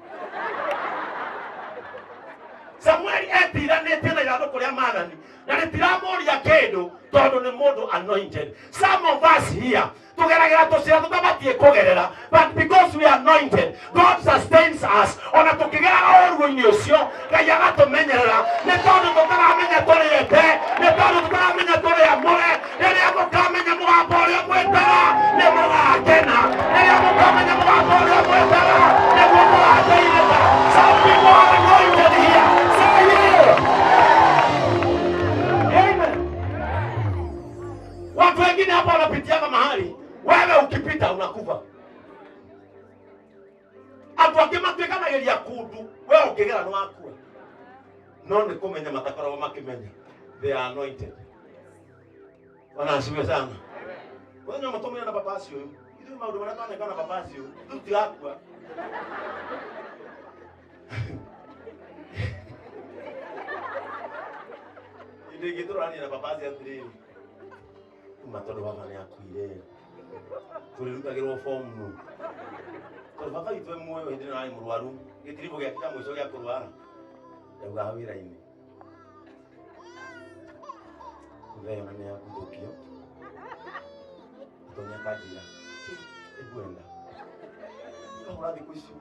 Samuel etiranite na ithanduku ria mathani na ritiramoria kindu tondu ni mundu anointed. Some of us here tugeragera tucira tutabatie kugerera, but because we are anointed, God sustains us. Ona tukigera oruini ucio Ngai agatumenyerera ni tondu tutaramenya turiete, ni tondu tutaramenya turi amure. Riria mukamenya mugambo uria mwetaga ni mugakena, riria mukamenya mugambo uria mwetaga ni mugateithika. Some people are anointed here. Say yeah. Amen. Watu wengine hapa wanapitiaga mahali wewe ukipita unakufa. Atu akimatuika na geria kundu wewe ukigera no akua. No ni kumenya matakora makimenya. They are anointed. Wanasiwe sana. Wewe unatumia na babasi huyo. Hizo maudu wanataka na babasi huyo. Tuti akua. Ndio kitu na babasi atiri. Matodo wafanya akuire. Tulirutagirwo fomu. Baba itwe moyo hindi na ai murwaru. Gitiribo gya kita mwico gya kurwara. Yauga hawira ini. Leo nani ya kudukio. Tonya kajira. Egwenda. Kahura dikuishu.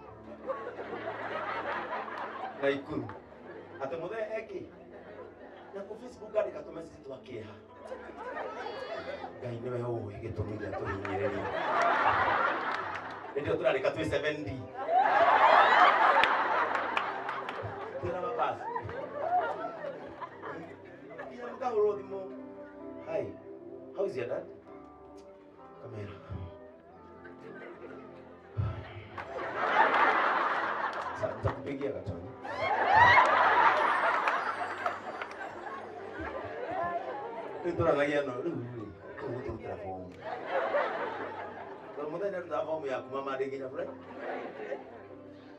Na ikuru. Ate mode eki. Na ku Facebook ari katome sisi twakeha. Ngai niwe uwe gitumire tuhinyereria. Ndio turareka tu 7D. Tena mabasi. Ina mkahuro dimo. Hi. How is your dad? Come here. Sasa kupigia katoni. Ndio anagia no. Ndio telefoni. Muda ndio ndapo ya kumama ndegenya bure.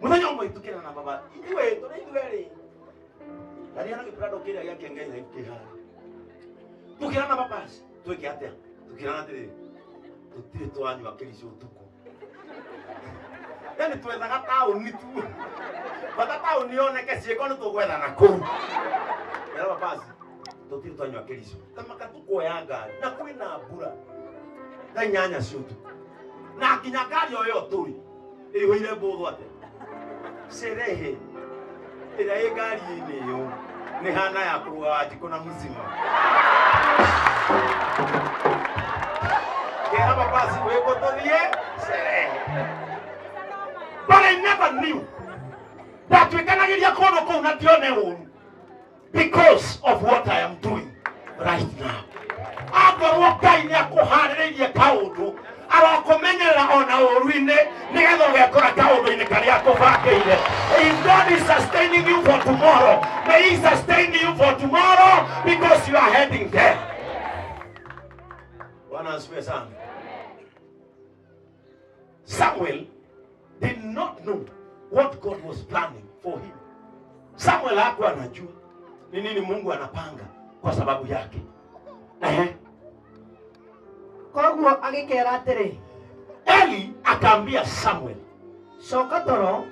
Muda nyombo itukira na baba. Iwe to ndwere. Ndari ana kiprado kile ya Kiengei na ikiha. Tukira na baba. Tuike atia. Tukira na tiri. Tutire twanyu akirishi utuko. Yani tuendaga tauni tu. Bata tauni oneke cieko ni tugwetha na ku. Ya baba. Tutire twanyu akirishi. Kama katuko yanga na kwina mbura. Na nyanya ciutu. Na kinyakari oyo turi ihoire mbuthu ate serehe ira igari ini yo ni hana ya kuwa jikona mzima kera baba si weko tolie serehe. But I never knew that we cannot get kono ko na tione unu because of what I am doing right now. Agorwo Ngai ni akuhariririe kaundu arakomenyera ona uruine nigetha ugekora kaundu-ini karia akubakiire. If God is sustaining you for tomorrow, may He sustain you for tomorrow because you are heading there. Bwana asifiwe sana. Samuel did not know what God was planning for him. Samuel hakuwa anajua ni nini Mungu anapanga kwa sababu yake. Koguo agikera atiri. Eli akaambia Samuel, coka toro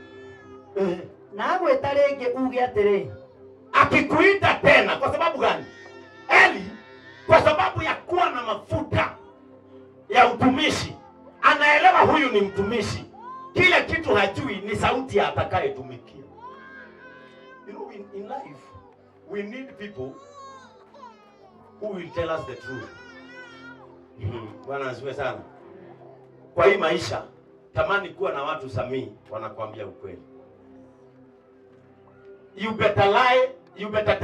na gweta ringi uge atiri. Akikuita tena kwa sababu gani? Eli kwa sababu ya kuwa na mafuta ya utumishi, anaelewa huyu ni mtumishi. Kile kitu hajui ni sauti ya atakayetumikia. You know, in life we need people who will tell us the truth. Bwana asifiwe sana. Kwa hii maisha tamani kuwa na watu samii wanakuambia ukweli. You better lie, you better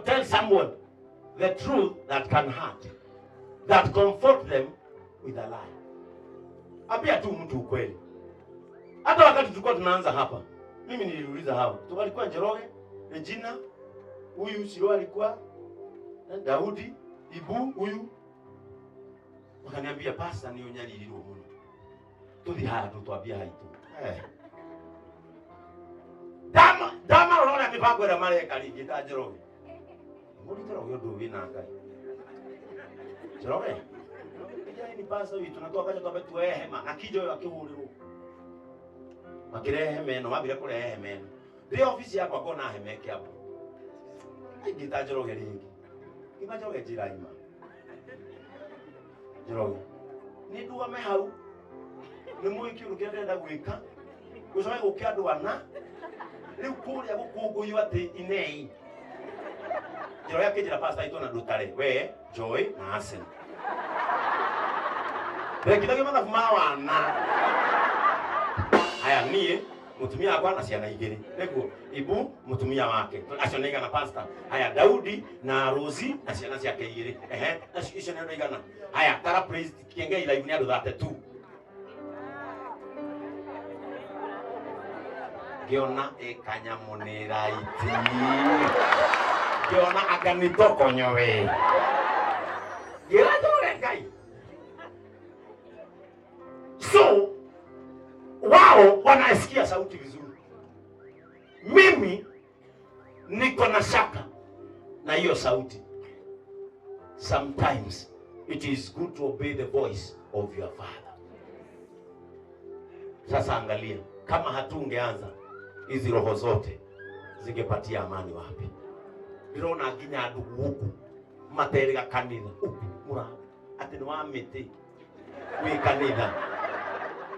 tell someone the truth that can hurt, that comfort them with a lie. Ambia tu mtu ukweli. Hata wakati tulikuwa tunaanza hapa, Mimi niliuliza hao. Tukalikuwa Njoroge, Regina, huyu Siro alikuwa, Daudi, Ibu huyu. Wakaniambia pasta ni unyali lilo muno. Tuthi haya tutwambia haitu. Dama unaona mipango ya mare kaliki ta Njoroge. Muri tero yodo wina ngai. Njoroge. Ija ni pasta hivi tunatoka kaja tuwe hema na kijo ya kihuriro. Makirehe meno mabire kurehe meno. Ndio ofisi yako akona hemeke hapo. Ngita Njoroge ringi. Ima Njoroge jira ima. Njoroge. Ni duwa me hau. Ni mwiki urukenda gwika. Gucoke gukia ndwana. Riu kuria gukunguyu ati inei. Njoroge akijira pasta itu na ndutare. We, Joy na Asen. Rekitage mana fumawana. Haya nie mutumia akwa na ciana igiri. Niguo Ibu mutumia wake. Acio nĩ igana pastor. Haya Daudi na Rosi na ciana ciake igiri. Icio nĩ igana. Haya tara praise Kiengei live ni andu 32. Giona ekanyamunira iti. Giona akanitokonyo we. Gira tore kai. So wao wanasikia sauti vizuri. Mimi niko na shaka na hiyo sauti. Sometimes it is good to obey the voice of your father. Sasa angalia, kama hatungeanza hizi roho zote zingepatia amani wapi? Ndirona nginya andu guku materiga kanitha mura ati ni wa miti wi kanitha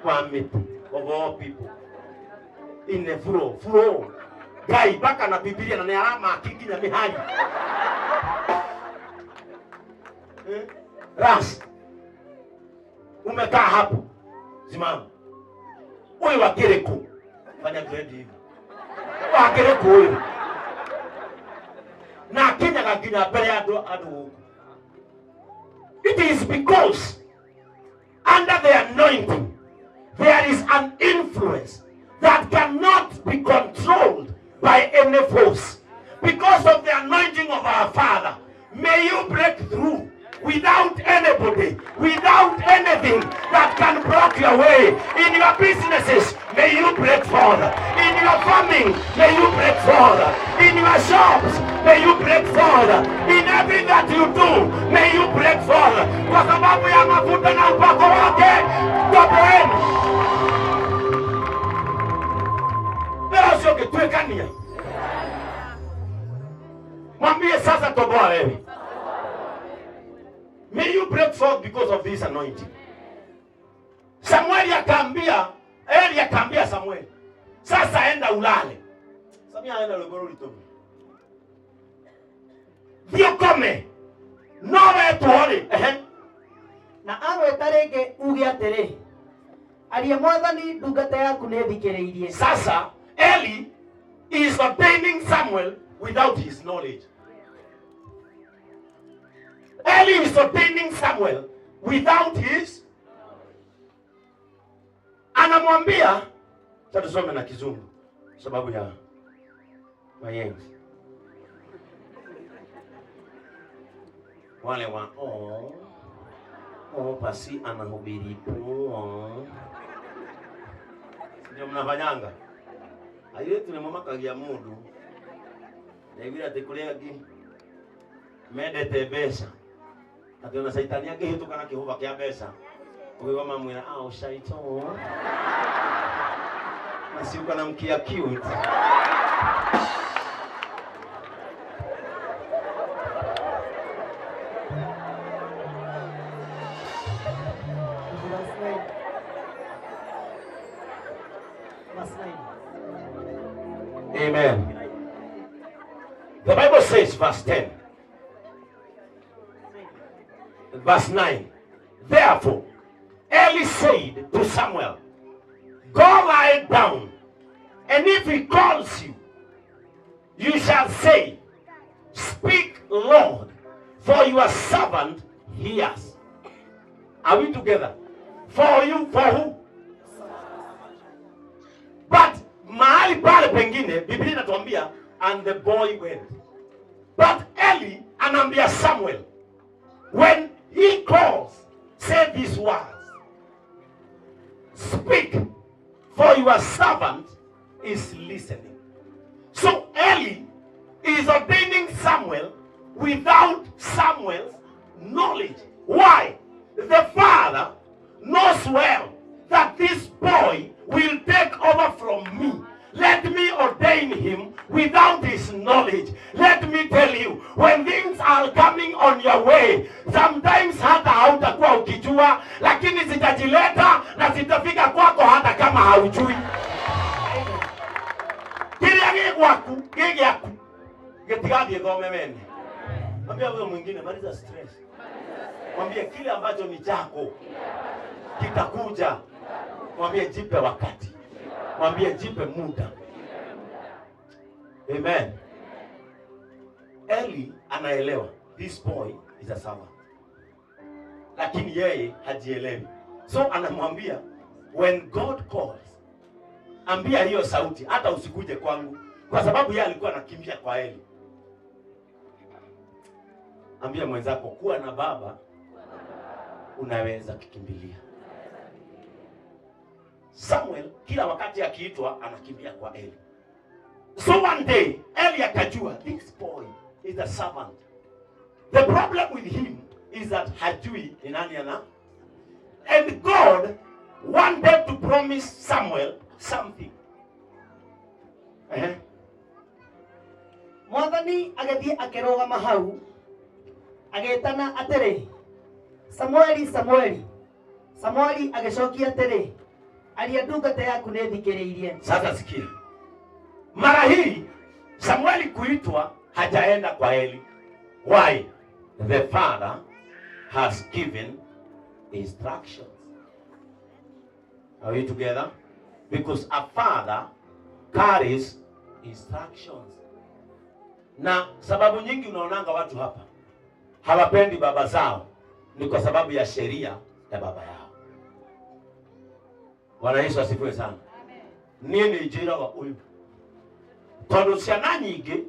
wa miti of all people in the flow gai baka na Biblia na alama kinginya mihali ras umekaa hapo simama wewe wa Gereko fanya grade hivi wa Gereko wewe na Kenya kaginya mbele adu. It is because under the anointing there is an influence that cannot be controlled by any force. Because of the anointing of our Father, may you break through without anybody, without anything that can block your way. In your businesses, may you break forth. In your farming, may you break forth. In your shops, may you break forth. In everything that you do, may you break forth. Kwa sababu ya mafuta na upako wake, toboeni. Leo sio kitwekania. Mwambie sasa toboa wewe. May you break forth because of this anointing. Samuel Eli akaambia Samuel, sasa enda ulale. Samia aenda logoro litomo. Dio come. No ve tuone. Na aro etarege uge atere. Aliye mwathani ndungata yaku ne thikiriirie. Sasa Eli is ordaining Samuel without his knowledge. Eli is ordaining Samuel without his. Anamwambia, tusome na Kizungu sababu ya mayenzi. Wale wa pasi anahubiri po. Ndio mnafanyanga. Aile tunemamakagia mundu. Na bila tekuleagi medete besa. Ationa saitani yake hiyo kana kihova kia besa. Wewe mamwira shaito. Nasiuka na mkia cute. Amen. The Bible says, verse 10. Verse 9. Therefore, Eli said to Samuel, go lie down, and if he calls you, you shall say, speak, Lord, for your servant hears. Are we together? For you, for who? But my mahali pale pengine Biblia inatuambia and the boy went. But Eli anaambia Samuel, when he calls, say these words, speak, for your servant is listening. So Eli is ordaining Samuel without Samuel's knowledge. Why? The father knows well that this boy will take over from me. Let me ordain him without his knowledge. Let me tell you, when things are coming on your way, sometimes hata hautakuwa ukijua, lakini zitajileta na zitafika kwako hata kama haujui. Kile gigwaku, gigiaku, getigathie thome wene. Mwambie huyo mwingine, maliza stress. Mwambie kile ambacho ni chako kitakuja. Mwambie jipe wakati. Mwambie jipe muda. Amen. Eli anaelewa this boy is a servant, lakini yeye hajielewi. So anamwambia when God calls, ambia hiyo sauti hata usikuje kwangu, kwa sababu yeye alikuwa anakimbia kwa Eli. Ambia mwenzako, kuwa na baba unaweza kukimbilia. Samuel kila wakati akiitwa anakimbia kwa Eli. So one day Eli akajua this boy is a servant. The problem with him is that hajui ni nani ana. And God wanted to promise Samuel something. Mwathani agathie akerogama hau agetana atere, Samueli, Samueli. Samueli agecokia atere, aria ndungata yaku nithikiriirie. Sasa sikia, mara hii Samueli kuitwa hajaenda kwa Eli. Why? The father has given instructions. Are we together? Because a father carries instructions. Na sababu nyingi unaonanga watu hapa hawapendi baba zao ni kwa sababu ya sheria ya baba yao. Bwana Yesu asifiwe sana. Amen. Nini ijira wa uyu? Tondu ciana nyingi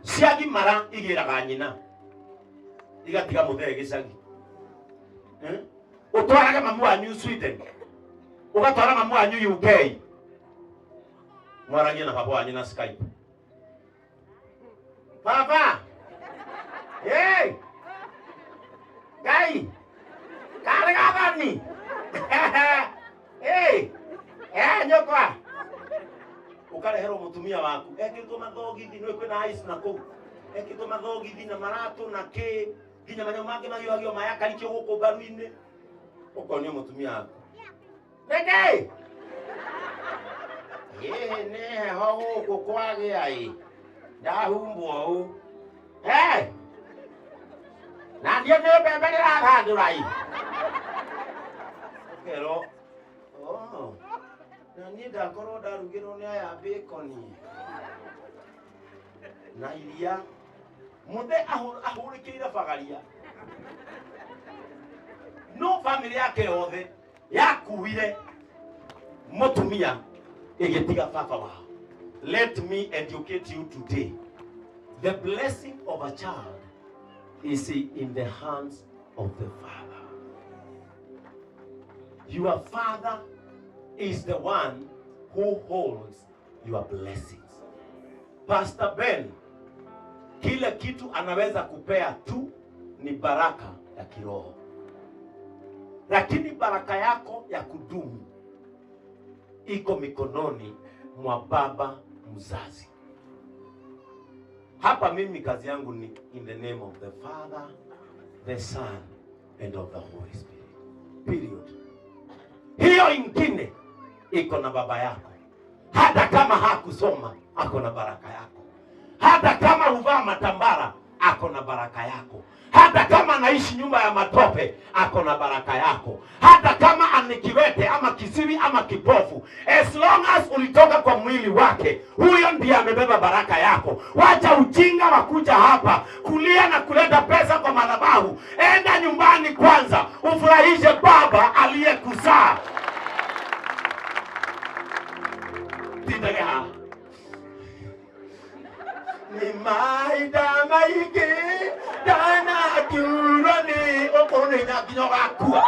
ciagimara igiraga nyina igatiga muthee gicagi. Utwaraga mamu wanyu Sweden, ugatwara mamu wanyu UK, mwaragia na baba wanyu na Skype. Baba, hey, gai, karega bani, hey, nyokwa. Ukarehero mutumia waku ekirwo mathogithi no kwina ice na ku ekirwo mathogithi na maratu na ki ginya manyo mange magio mayakarikio guku baru-ini ukonio mutumia waku neke ne ho guku kwage ai ndahumbwo u na ndio ne bebe ni rathandura i kero na niĩ ndakorwo ndarugĩrwo nĩ aya bacon na iria muthe ahũrĩkĩire bagaria. No family yake yothe yakuire mutumia ĩgĩtiga baba wao. Let me educate you today. The blessing of a child is in the hands of the father. Your father is the one who holds your blessings. Pst.Ben, kile kitu anaweza kupea tu ni baraka ya kiroho, lakini baraka yako ya kudumu iko mikononi mwa baba mzazi. Hapa mimi kazi yangu ni in the name of the Father, the Son and of the Holy Spirit. Period. Hiyo ingine iko na baba yako. Hata kama hakusoma, ako na baraka yako. Hata kama huvaa matambara, ako na baraka yako. Hata kama anaishi nyumba ya matope, ako na baraka yako. Hata kama anikiwete ama kisiwi ama kipofu, as long as ulitoka kwa mwili wake, huyo ndiye amebeba baraka yako. Wacha ujinga wa kuja hapa kulia na kuleta pesa kwa madhabahu. Enda nyumbani kwanza, ufurahishe baba aliyekuzaa. Tindage Kiurani okorone nyakinyo gakua.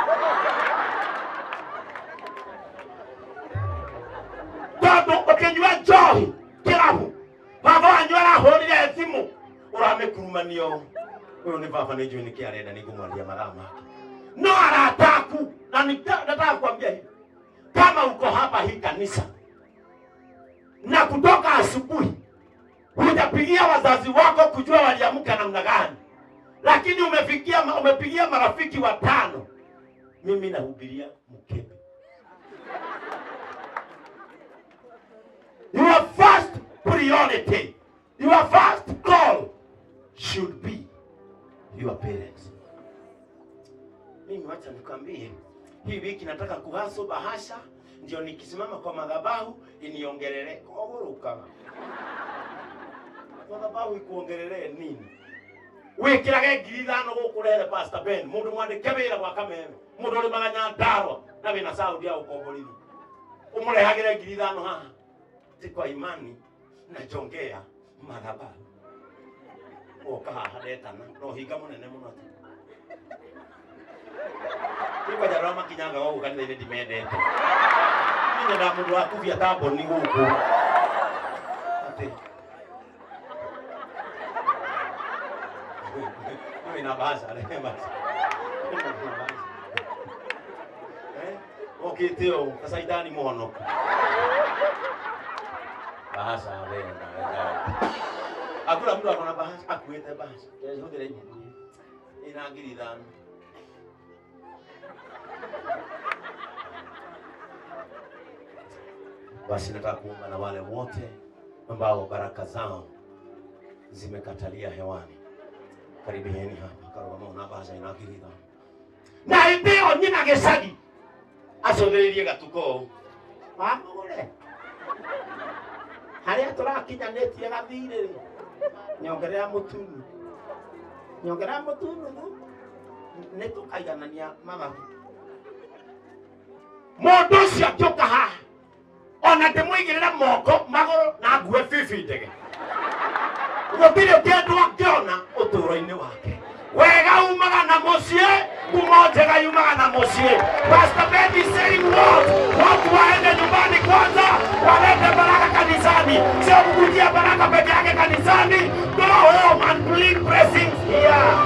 Todo okenywa joy kirabu. Baba anyora horire thimu. Uramekurumania. Wewe ni baba nejwe ni kiarenda ni kumwalia marama. No arataku na nataka kuambia hivi. Kama uko hapa hii kanisa na kutoka asubuhi hujapigia wazazi wako kujua waliamka namna gani, lakini umepigia marafiki watano, mimi nahubiria mkebe. Your first priority, your first call should be your parents. Mimi wacha nikwambie, hii wiki nataka kuhaso bahasha, ndio nikisimama kwa madhabahu iniongelele oguruka. Madhabahu ikuongelele nini? Wikirage ngirithano gukurere Pst.Ben mundu mwandike wira gwa kameme mundu uri maganya ndarwa na wina Saudi ya ukomborithi umurehagire ngirithano haha ti kwa imani na jongea madhabahu oka haha detana no hinga munene muno kwa jaro makinyanga gogo kanitha ine ndimendete nina na mundu wa kuvia tabo ni guku ati na basa lema okay teo kasaidani mono basa wewe akula mtu akona basa akuete basa yesu ndire inangirithana basi nataka kuomba na wale wote ambao baraka zao zimekatalia hewani. Karibieni hapa karoma na baza inakirida na iteo nyina gesagi asotheririe gatuko wamugure haria turakinyanetie gathire nyongerera mutunu ne tukaiganania mama mundu cio akioka haha ona ndimwigirira moko maguru na ngue fifindege gutire kindu akiona uturo-ini wake wega umaga na mucie kumojega yumaga na mucie. Pst.Ben is saying watu waende nyumbani kwanza walete baraka kanisani, sio kukujia baraka peke yake kanisani. Go home and bring blessings here.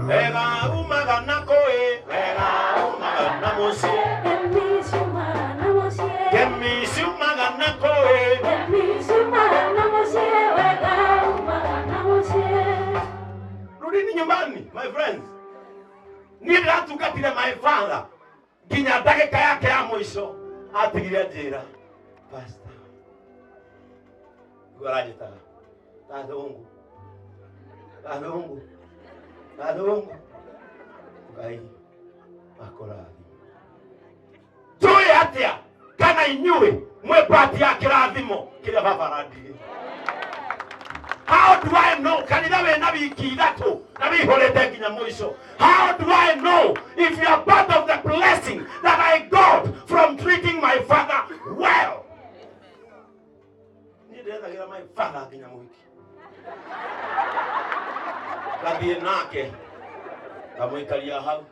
Wega umaga na koe wega umaga na mucie Kemisumaga na koe rudini nyumbani my friends. Nila tukatile my father kinya dakika yake ya mwisho atigiria njira pastor gwaraje ta tadongo ngai akoradi tuwe atia kana inyue mwepati ya kirathimo kile baba radi. How do I know? Kanitha we na wiki ithatu na wihorete nginya mwisho. How do I know if you are part of the blessing that I got from treating my father well? Nidethagira my father nginya mwiki gathie nake kamwikaria hau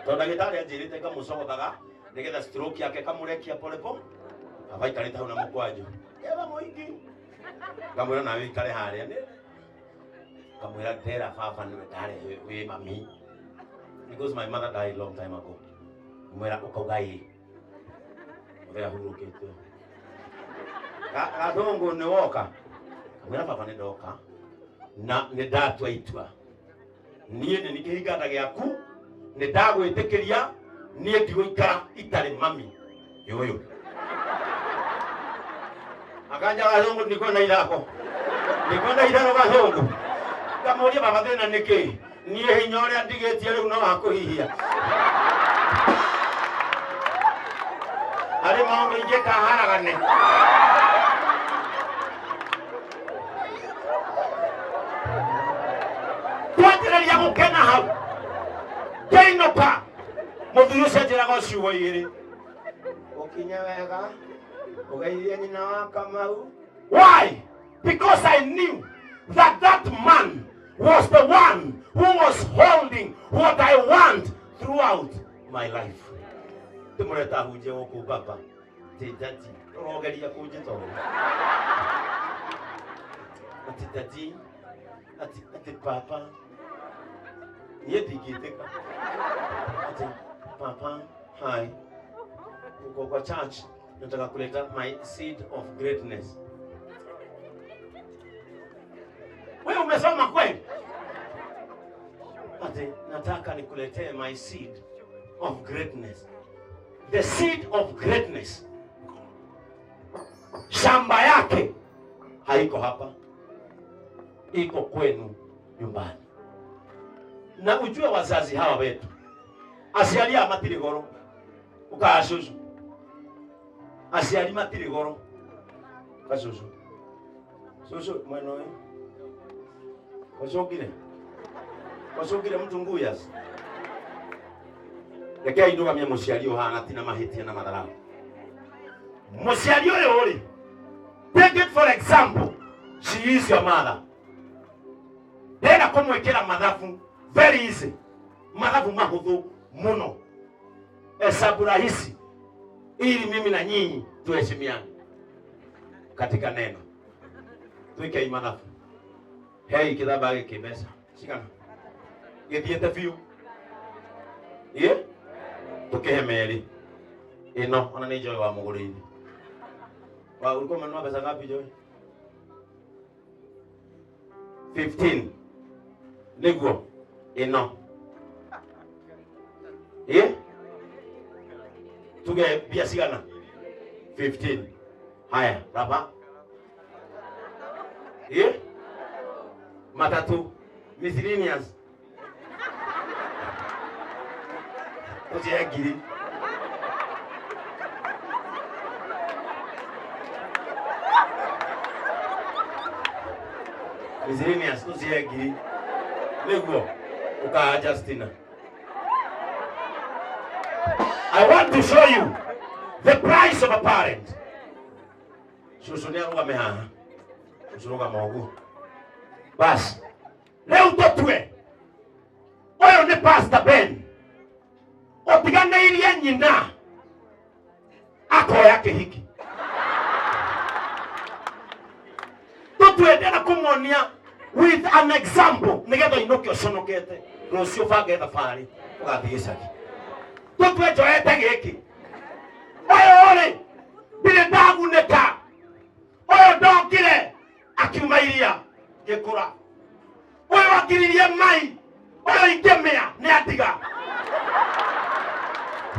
tondu ndagitari anjirite ngamucogothaga nigetha stroke yake kamurekia polepo avaikarite hau na mukwanju eva muingi kamwira na wikare haria ni kamwira tera baba ni ndare we mami because my mother died long time ago. Mwira ukaugai uvea hurukite kadongo ni woka kamwira baba ni ndoka na ni ndatwa itwa nie ni nikihingata giaku ni ndagwitikiria nie ndigũikara itari mami yoyo akanja gazungu niko na ithako gazungu kamuria baba thina niki nie hinya uria ndigetie riu no gakuhihia ari maundu ingi kaharagane twanjĩrĩria gũkena hau kĩinũka mũthuri ũcio njĩraga ciugo igĩrĩ ũkinya wega ugaithie nyina wa Kamau. Why? Because I knew that that man was the one who was holding what I want throughout my life. Tumureta huje woko baba. Tedati. Rogeria kujito. Ati tati. Ati papa. Yeti kiteka. Ati papa. Hi. Uko kwa church. Nataka kuleta my seed of greatness. Wewe umesoma kweli? Ati nataka nikuletee my seed of greatness. The seed of greatness. Shamba yake haiko hapa. Iko kwenu nyumbani. Na ujue wazazi hawa wetu. Asialia matiri goro. Ukaashushu. Asiali matiri goro. Kashushu. Shushu mweno we. Kwashogire mtu nguyas. Rekea induga mia musiali ohana tina mahitia na madharau. Musiali ole. Take it for example. She is your mother. Dena kumwekera madhafu very easy. Madhafu mahudhu muno. Hesabu rahisi. Ili mimi na nyinyi tuheshimiane katika neno. Tuike madhafu. Hey, kidaba kibesa. Shikana. Githiete fiu. Ye? Tukihemeri. Ino ona ni Joy wa mugurini. Wa ulikuwa umenunua pesa ngapi Joy? 15. Niguo. Ino. Ye? Tuge bia sigana. 15. Haya, baba. Ye? Matatu. Miscellaneous. Oje giri. Miscellaneous oje giri. Lego uka Justina. I want to show you the price of a parent. Susunia ruga meha. Susuruga mogu. Bas. Leo totwe. Oyo ni Pastor Ben. Otigana ilia nyina. Ako yake hiki. Totwe dena kumonia with an example. Nigetha inoki osonokete. Rosio fage tafari. Ugathiisaki. Totwe joete giki. Oyo ole. Bile dagu neka. Oyo dokire. Akiumairia. Gekura. Oyo wakiririe mai. Oyo ikemea. Ne atiga.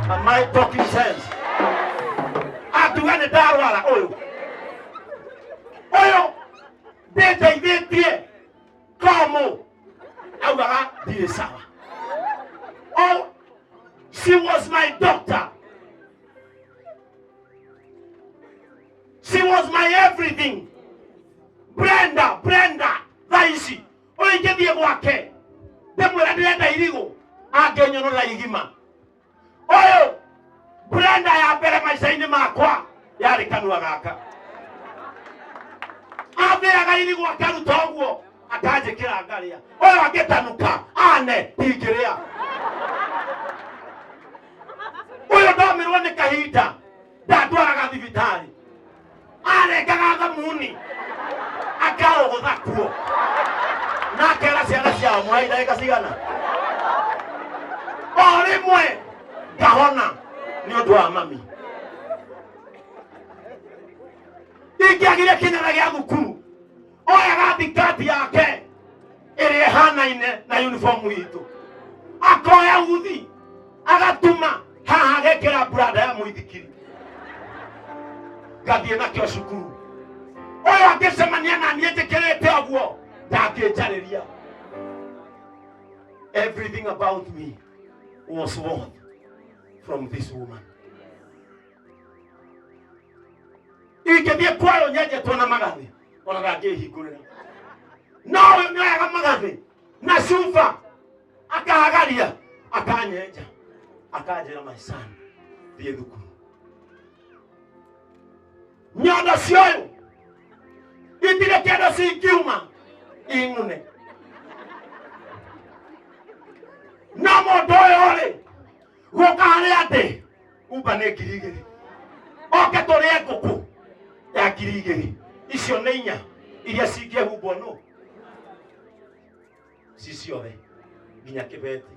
Am I talking sense? Atuane darwara. Oyo. Oyo. Deja ivetie. Como. Awaga. Dire sawa. Oh. She was my doctor. She was my everything. Brenda, Daisy. Oye ke die wake. Demura Brenda irigo. Agenyo no la igima. Oyo. Brenda ya pere maisaini makwa. Yari kanua gaka. Abe aga irigo akaru toguo. Ataje kira agaria. Oyo agetanuka. Ane higiria. Oyo domirwo ni kahita. Datwaraga thibitari. Are kagaga muni. Akao guthakuo. Na kera ciana ciao mwaida ikasigana. Orimwe gahona ni undu wa mami. Ikiagiria kinyana gia thukuru. Oya gathikati yake. Iri hanaine na uniform yitu. Akoya uthi. Agatuma haha gekera brada ya muithikiri. Gathie na kio cukuru. Oyo angesemania na nietekerete aguo. Ndangĩnjarĩria. Everything about me was won from this woman. Ingĩthiĩ kwayo nyenjetwo na magathĩ. Ona ngangĩhingũrĩra. No nĩoyaga magathĩ na cuba. Akahagaria. Akanyenja. Akanjĩra my son. Thiĩ thukuru. Nyondo cioyo. Itire kendo cingiuma. ingune na mondo yole gukare ate uba ne girigiri oke tore nguku ya girigiri icio nĩ inya iria cingĩhumbwo no ciciothe nginya kĩbeti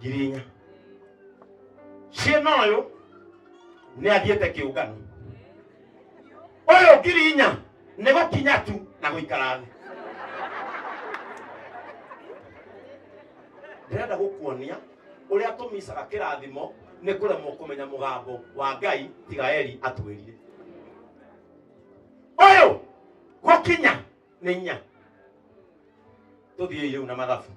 ngiri inya ciĩna ũyũ nĩ athiĩte kĩũngano ũyũ ngiri inya nĩ gũkinya tu na gũikara thĩ. Ndĩrenda gũkuonia ũrĩa tũmicaga kĩrathimo nĩ kũremwo kũmenya mũgambo wa Ngai tiga Eli atwĩrire. Ũyũ gũkinya nĩ inya. Tũthiĩ rĩu na mathabu.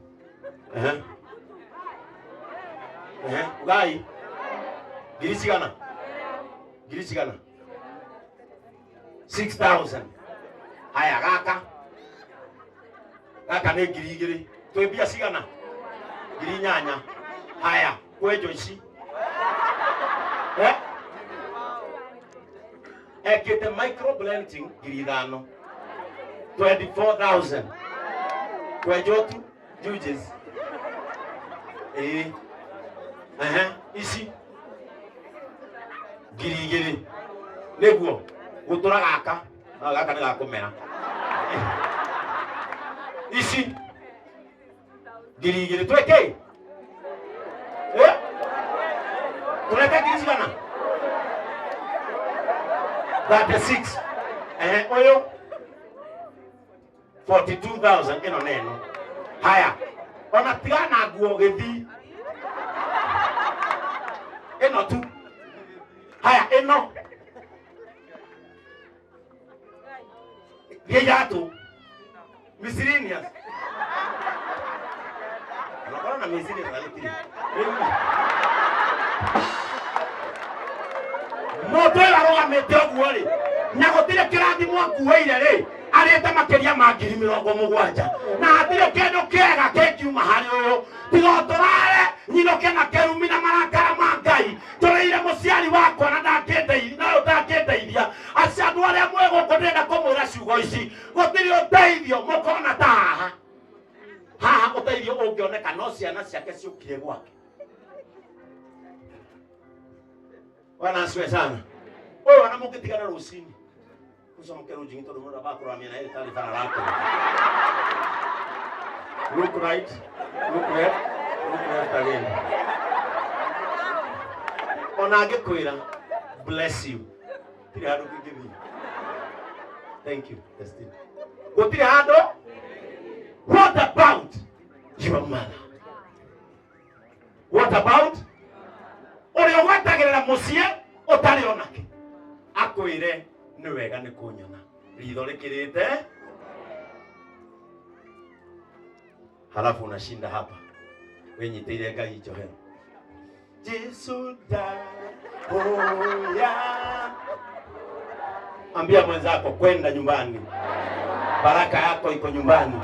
Ngai ngiri cigana? Ngiri cigana? 6,000. Haya gaka nĩ ngiri igĩrĩ. Twĩ mbia cigana? Ngiri inyanya. Haya kwenjo ici ekĩte microblending ngiri ithano. 24,000. Kwenjo tu juices ici ngiri igĩrĩ nĩguo gũtũra gaka gaka nĩ gakũmera ici ngiri igĩrĩ twĩke tũreke ngiri cigana 36 ũyũ 42,000 ĩno neno. Haya ona tiga na nguo gĩthi ĩno tu. Haya ĩno gĩatũ miscellaneous anakorwo na miscellaneous na gĩtirĩ mũndũ ũyũ arũgamĩte ũguo rĩ na gũtirĩ kĩrathimo akuĩire rĩ arĩte makĩria ma ngiri 70 na hatirĩ kĩndũ kĩega kĩngiuma harĩ ũyũ tiga tũrare nyinũke na kĩrumi na marakara ma Ngai tũrĩire mũciari wakwa na ndangĩndeithia acio andũ arĩa mwĩ gũkũ ndĩrenda kũmwĩra ciugo ici gũtirĩ ũteithio mũkona ta haha ũteithio ũngĩoneka no ciana ciake ciũkire gwake. Bwana asifiwe sana. Wewe wanamũngĩtigana rũcinĩ kusomokera ujingi tondũ mũndũ abakuramia na ile taarifa haraka. Look right, look left, look left again. Ona angĩkwĩra bless you. Tiri handũ kĩngĩthiĩ. Thank you, Destiny. Gũtirĩ handũ. What about your mother? What about ũrĩa ũgwetagĩrĩra mũciĩ ũtarĩ onake akwĩre nĩ wega nĩ kũnyona ritho rĩkĩrĩte halafu unashinda hapa wenyitĩire Ngai njohero Jesu ndahoya. Ambia mwenzako kwenda nyumbani, baraka yako iko nyumbani.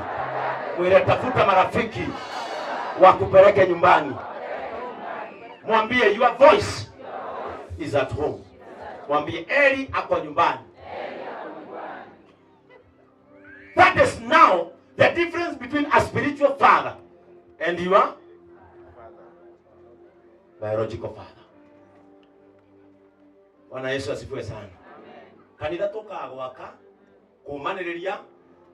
Mwile tafuta marafiki wakupeleke nyumbani. Mwambie your voice is at home. Mwambie Eli ako nyumbani. That is now the difference between a spiritual father and your biological father. Bwana Yesu asifiwe sana. Kanitha tukagwaka kumanĩrĩria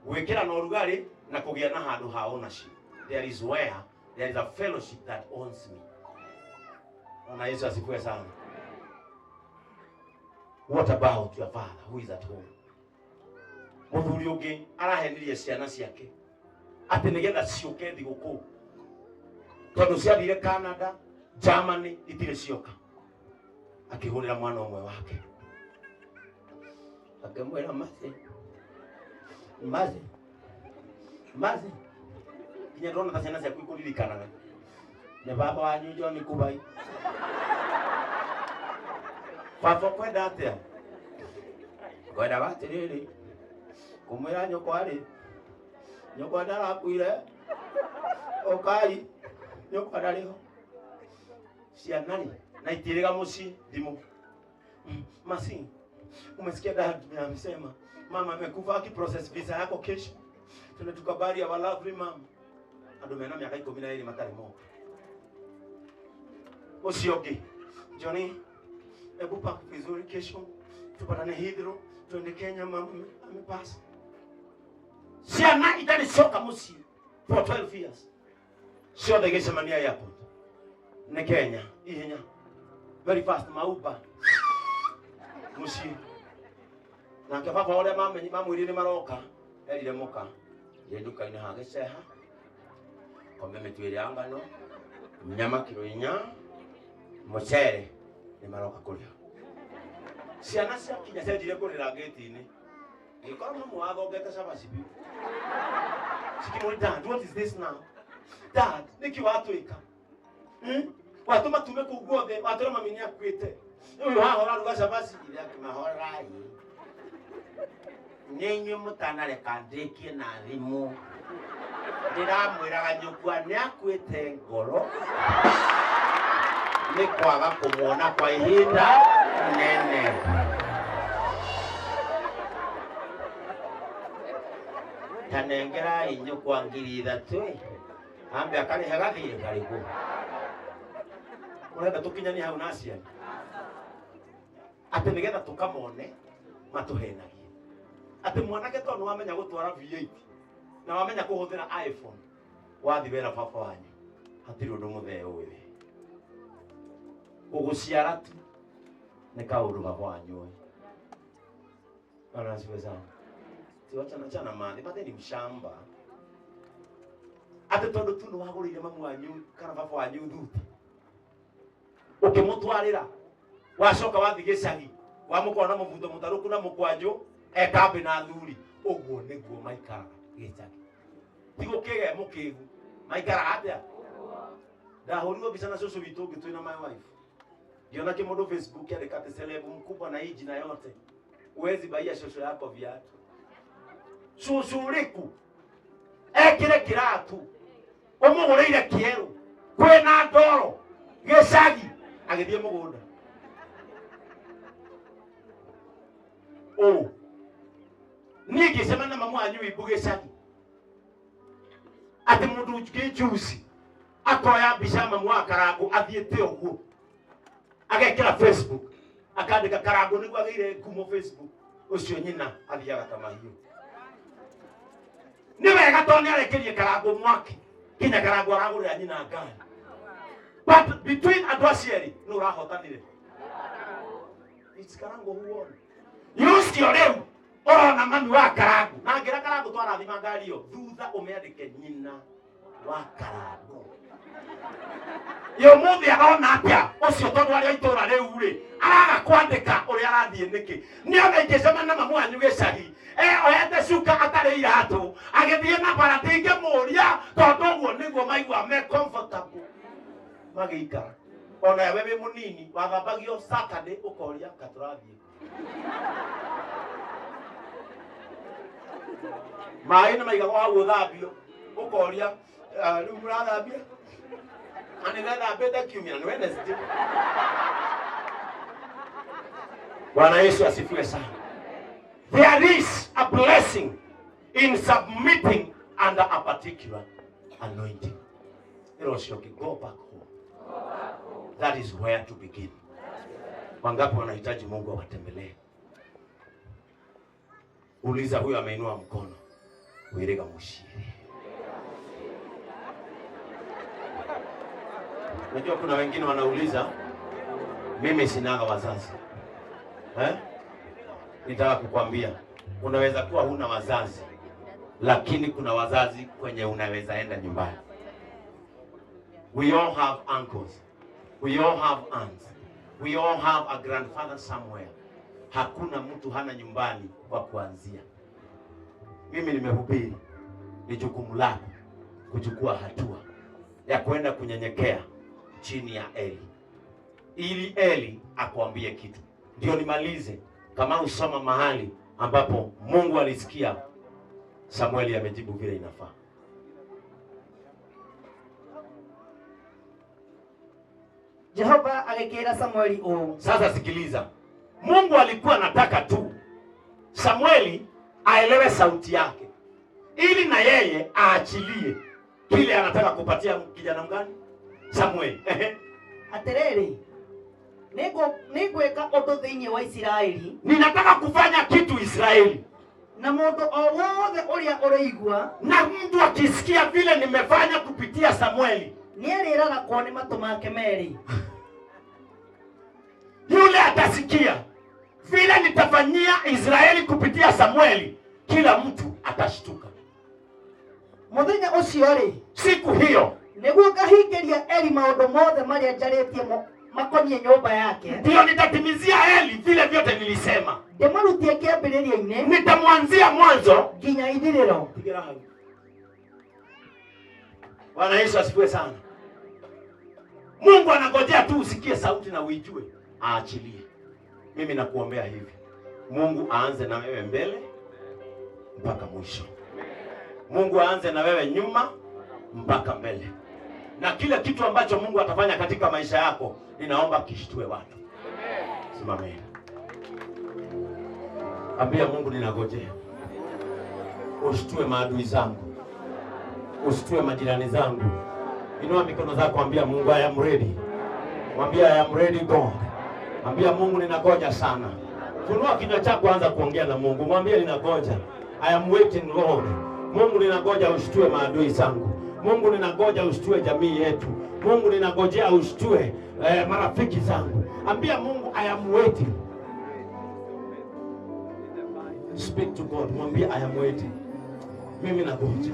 gwĩkĩra na ũrugarĩ na kũgĩa na handũ ha ownership. There is a fellowship that owns me. Bwana Yesu asifiwe sana. What about your father who is at home? Mũthuri ũngĩ arahenirie ciana ciake atĩ nĩgetha ciũke thigũkũ tondũ ciathire Canada, Germany itirĩ cioka, akĩhũrĩra mwana ũmwe wake akĩmwĩra mazi kinya ndona ta ciana ciaku ikũririkanaga nĩ baba wanyu John Kubai. Baba kwenda atĩa? Kwenda atĩrĩrĩ kumwĩra nyũkwa rĩ nyũkwa ndarakuire ũkai nyũkwa ndarĩho ciana rĩ na itirĩga mũciĩ thimũ Masi umesikia dad amesema mama amekufa akiprocess visa yako kesho Tunatukabari our lovely mom. Adumena miaka 12 matari mo. Osioki. Johnny, ebu pack vizuri kesho. Tupatane Hidro, tuende Kenya mama amepasa. Siana itani soka musi for 12 years. Sio the Gethsemane airport. Ne Kenya, ihenya. Very fast mauba. Musi. Na ke papa ole mama ni mamu iri maroka, elile moka. Yenduka ina hage seha. Kombe metwiri angano. Nyama kilo inya. Mochere ni maroka kulio. Siana cia kinya cenjire kurira gate-ini. Ngikora mamu wathongete cabacibi. Sikimuri, Dad, what is this now? Dad, niki watwika? Watuma tume kuguothe, watuma mami ni akwite. Uyu hahora ruga cabaci ile akimahora yi. Nenyu mutanareka ndikie na thimu. Ndiramwiraga nyukwa ni akwite ngoro. Ni kwaga kumuona kwa ihinda nene. Tanengera inyo kwa ngiri 3. Ambe akari hagathi karibu. Urenda tukinyani hau nacia. Ate nigetha tukamone matuhenagie. Ate mwanake to no wamenya gutwara V8 na wamenya kuhuthira iPhone. Wathi wera baba wanyu. Hatiri undu mutheo withi. Uguciara tu ni kaundu baba wanyu. Ana siweza. Tiwachana mani, bado ni mshamba. Ate tondu tu no wagurire mamu wanyu kana baba wanyu thuti. Ukimutwarira wacoka wathi gicagi wamukona mubutho mutaruku na mukwanju ekambe na thuri uguo niguo maikara gicagi. Tigo kige mukigu maikara atia. Ndahuriwo bica na cucu witu ngi twina my wife. Ngiona kimondo Facebook alikate celebu mkubwa na hii jina yote. Uwezi baia shosho yako viatu. Cucuriku ekire kiratu umugureire kieru kwina ndoro gicagi agithie mugunda. Niki sema na mamu anyu ibuge gicagi ati mundu ngijuici akoya mbica mamu wa Karangu athiete uguo agekira Facebook akandika Karangu niguo agire ngumo Facebook ucio nyina athiaga tamahiu. Ni wega toni arekerie Karangu mwaki kinya Karangu aragurira nyina ngari. But between adversary no rahotanire. It's Karangu who won. Use your name. Ona mami wa Karangu. Na ngira Karangu twara thima ngari yo. Thutha umeandike nyina wa Karangu. Yo muthi arona atia ucio tondu ari itura riu ri araga kwandika uri arathie niki ni ona ingicema na mamu anyu gicagi oyete cuka atari iratu agithie na bara tinge muria tondu uguo niguo maigua me comfortable magikara. Ona wewe munini wathambagio Saturday ukoria katurathie mai na maiga kwa guthambio ukoria riu murathambia ani nenda beta kiumia ni Wednesday. Bwana Yesu asifiwe sana. There is a blessing in submitting under a particular anointing. Go back home. That is where to begin. Wangapi wanahitaji Mungu awatembelee? Uliza huyo ameinua mkono. Wirega mushiri. Unajua kuna wengine wanauliza mimi sinaga wazazi. Nitaka kukwambia unaweza kuwa huna wazazi lakini kuna wazazi kwenye unaweza enda nyumbani. We all have uncles. We all have aunts. We all have a grandfather somewhere. Hakuna mtu hana nyumbani kwa kuanzia. Mimi nimehubiri ni jukumu lako kuchukua hatua ya kwenda kunyenyekea chini ya Eli. Ili Eli akuambie kitu. Ndio nimalize kama usoma mahali ambapo Mungu alisikia Samueli amejibu vile inafaa. Jehova agekera Samueli Sasa sikiliza. Mungu alikuwa anataka tu Samueli aelewe sauti yake. ili na yeye aachilie kile anataka kupatia kijana mgani? Samuel. Aterere. Nigweka undu thiini wa Israeli. Ninataka kufanya kitu Israeli. Na mundu o wothe uria uraigua, na mtu akisikia vile nimefanya kupitia Samueli, nieriraga kwa ni matu make meri. Yule atasikia vile nitafanyia Israeli kupitia Samueli, kila mtu atashtuka. Muthenya ucio ri, siku hiyo, niguo ngahingeria Eli maundu mothe maria njaretie makonie nyumba yake. Ndio nitatimizia Eli vile vyote nilisema. Ndemarutie kiambiriria-ini, nitamwanzia mwanzo nginya ithiriro. Bwana Yesu asifiwe sana. Mungu anangojea tu usikie sauti na uijue, aachilie. Mimi nakuombea hivi, Mungu aanze na wewe mbele mpaka mwisho. Mungu aanze na wewe nyuma mpaka mbele. Na kile kitu ambacho Mungu atafanya katika maisha yako, ninaomba kishtue watu. Simameni. Ambia Mungu, ninangojea ushtue maadui zangu, ushtue majirani zangu. Inua mikono zako, ambia Mungu, I am ready. Mwambie I am ready God. Ambia Mungu, ninangoja sana. Funua kinywa chako, anza kuongea na Mungu. Mwambie ninangoja. I am waiting Lord. Mungu, ninangoja ushtue maadui zangu. Mungu, ninangoja ushtue jamii yetu. Mungu, ninangojea ushtue marafiki zangu. Ambia Mungu, I am waiting. Speak to God. Mwambie I am waiting. Mimi nangoja.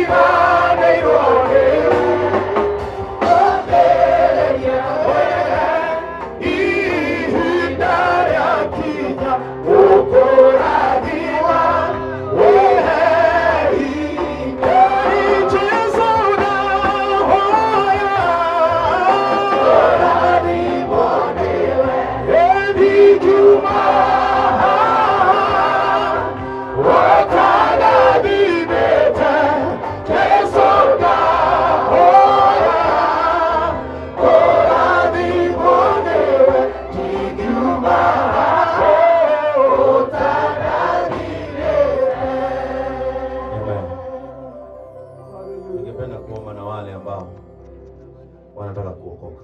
Viva! ningependa kuomba na wale ambao wanataka kuokoka.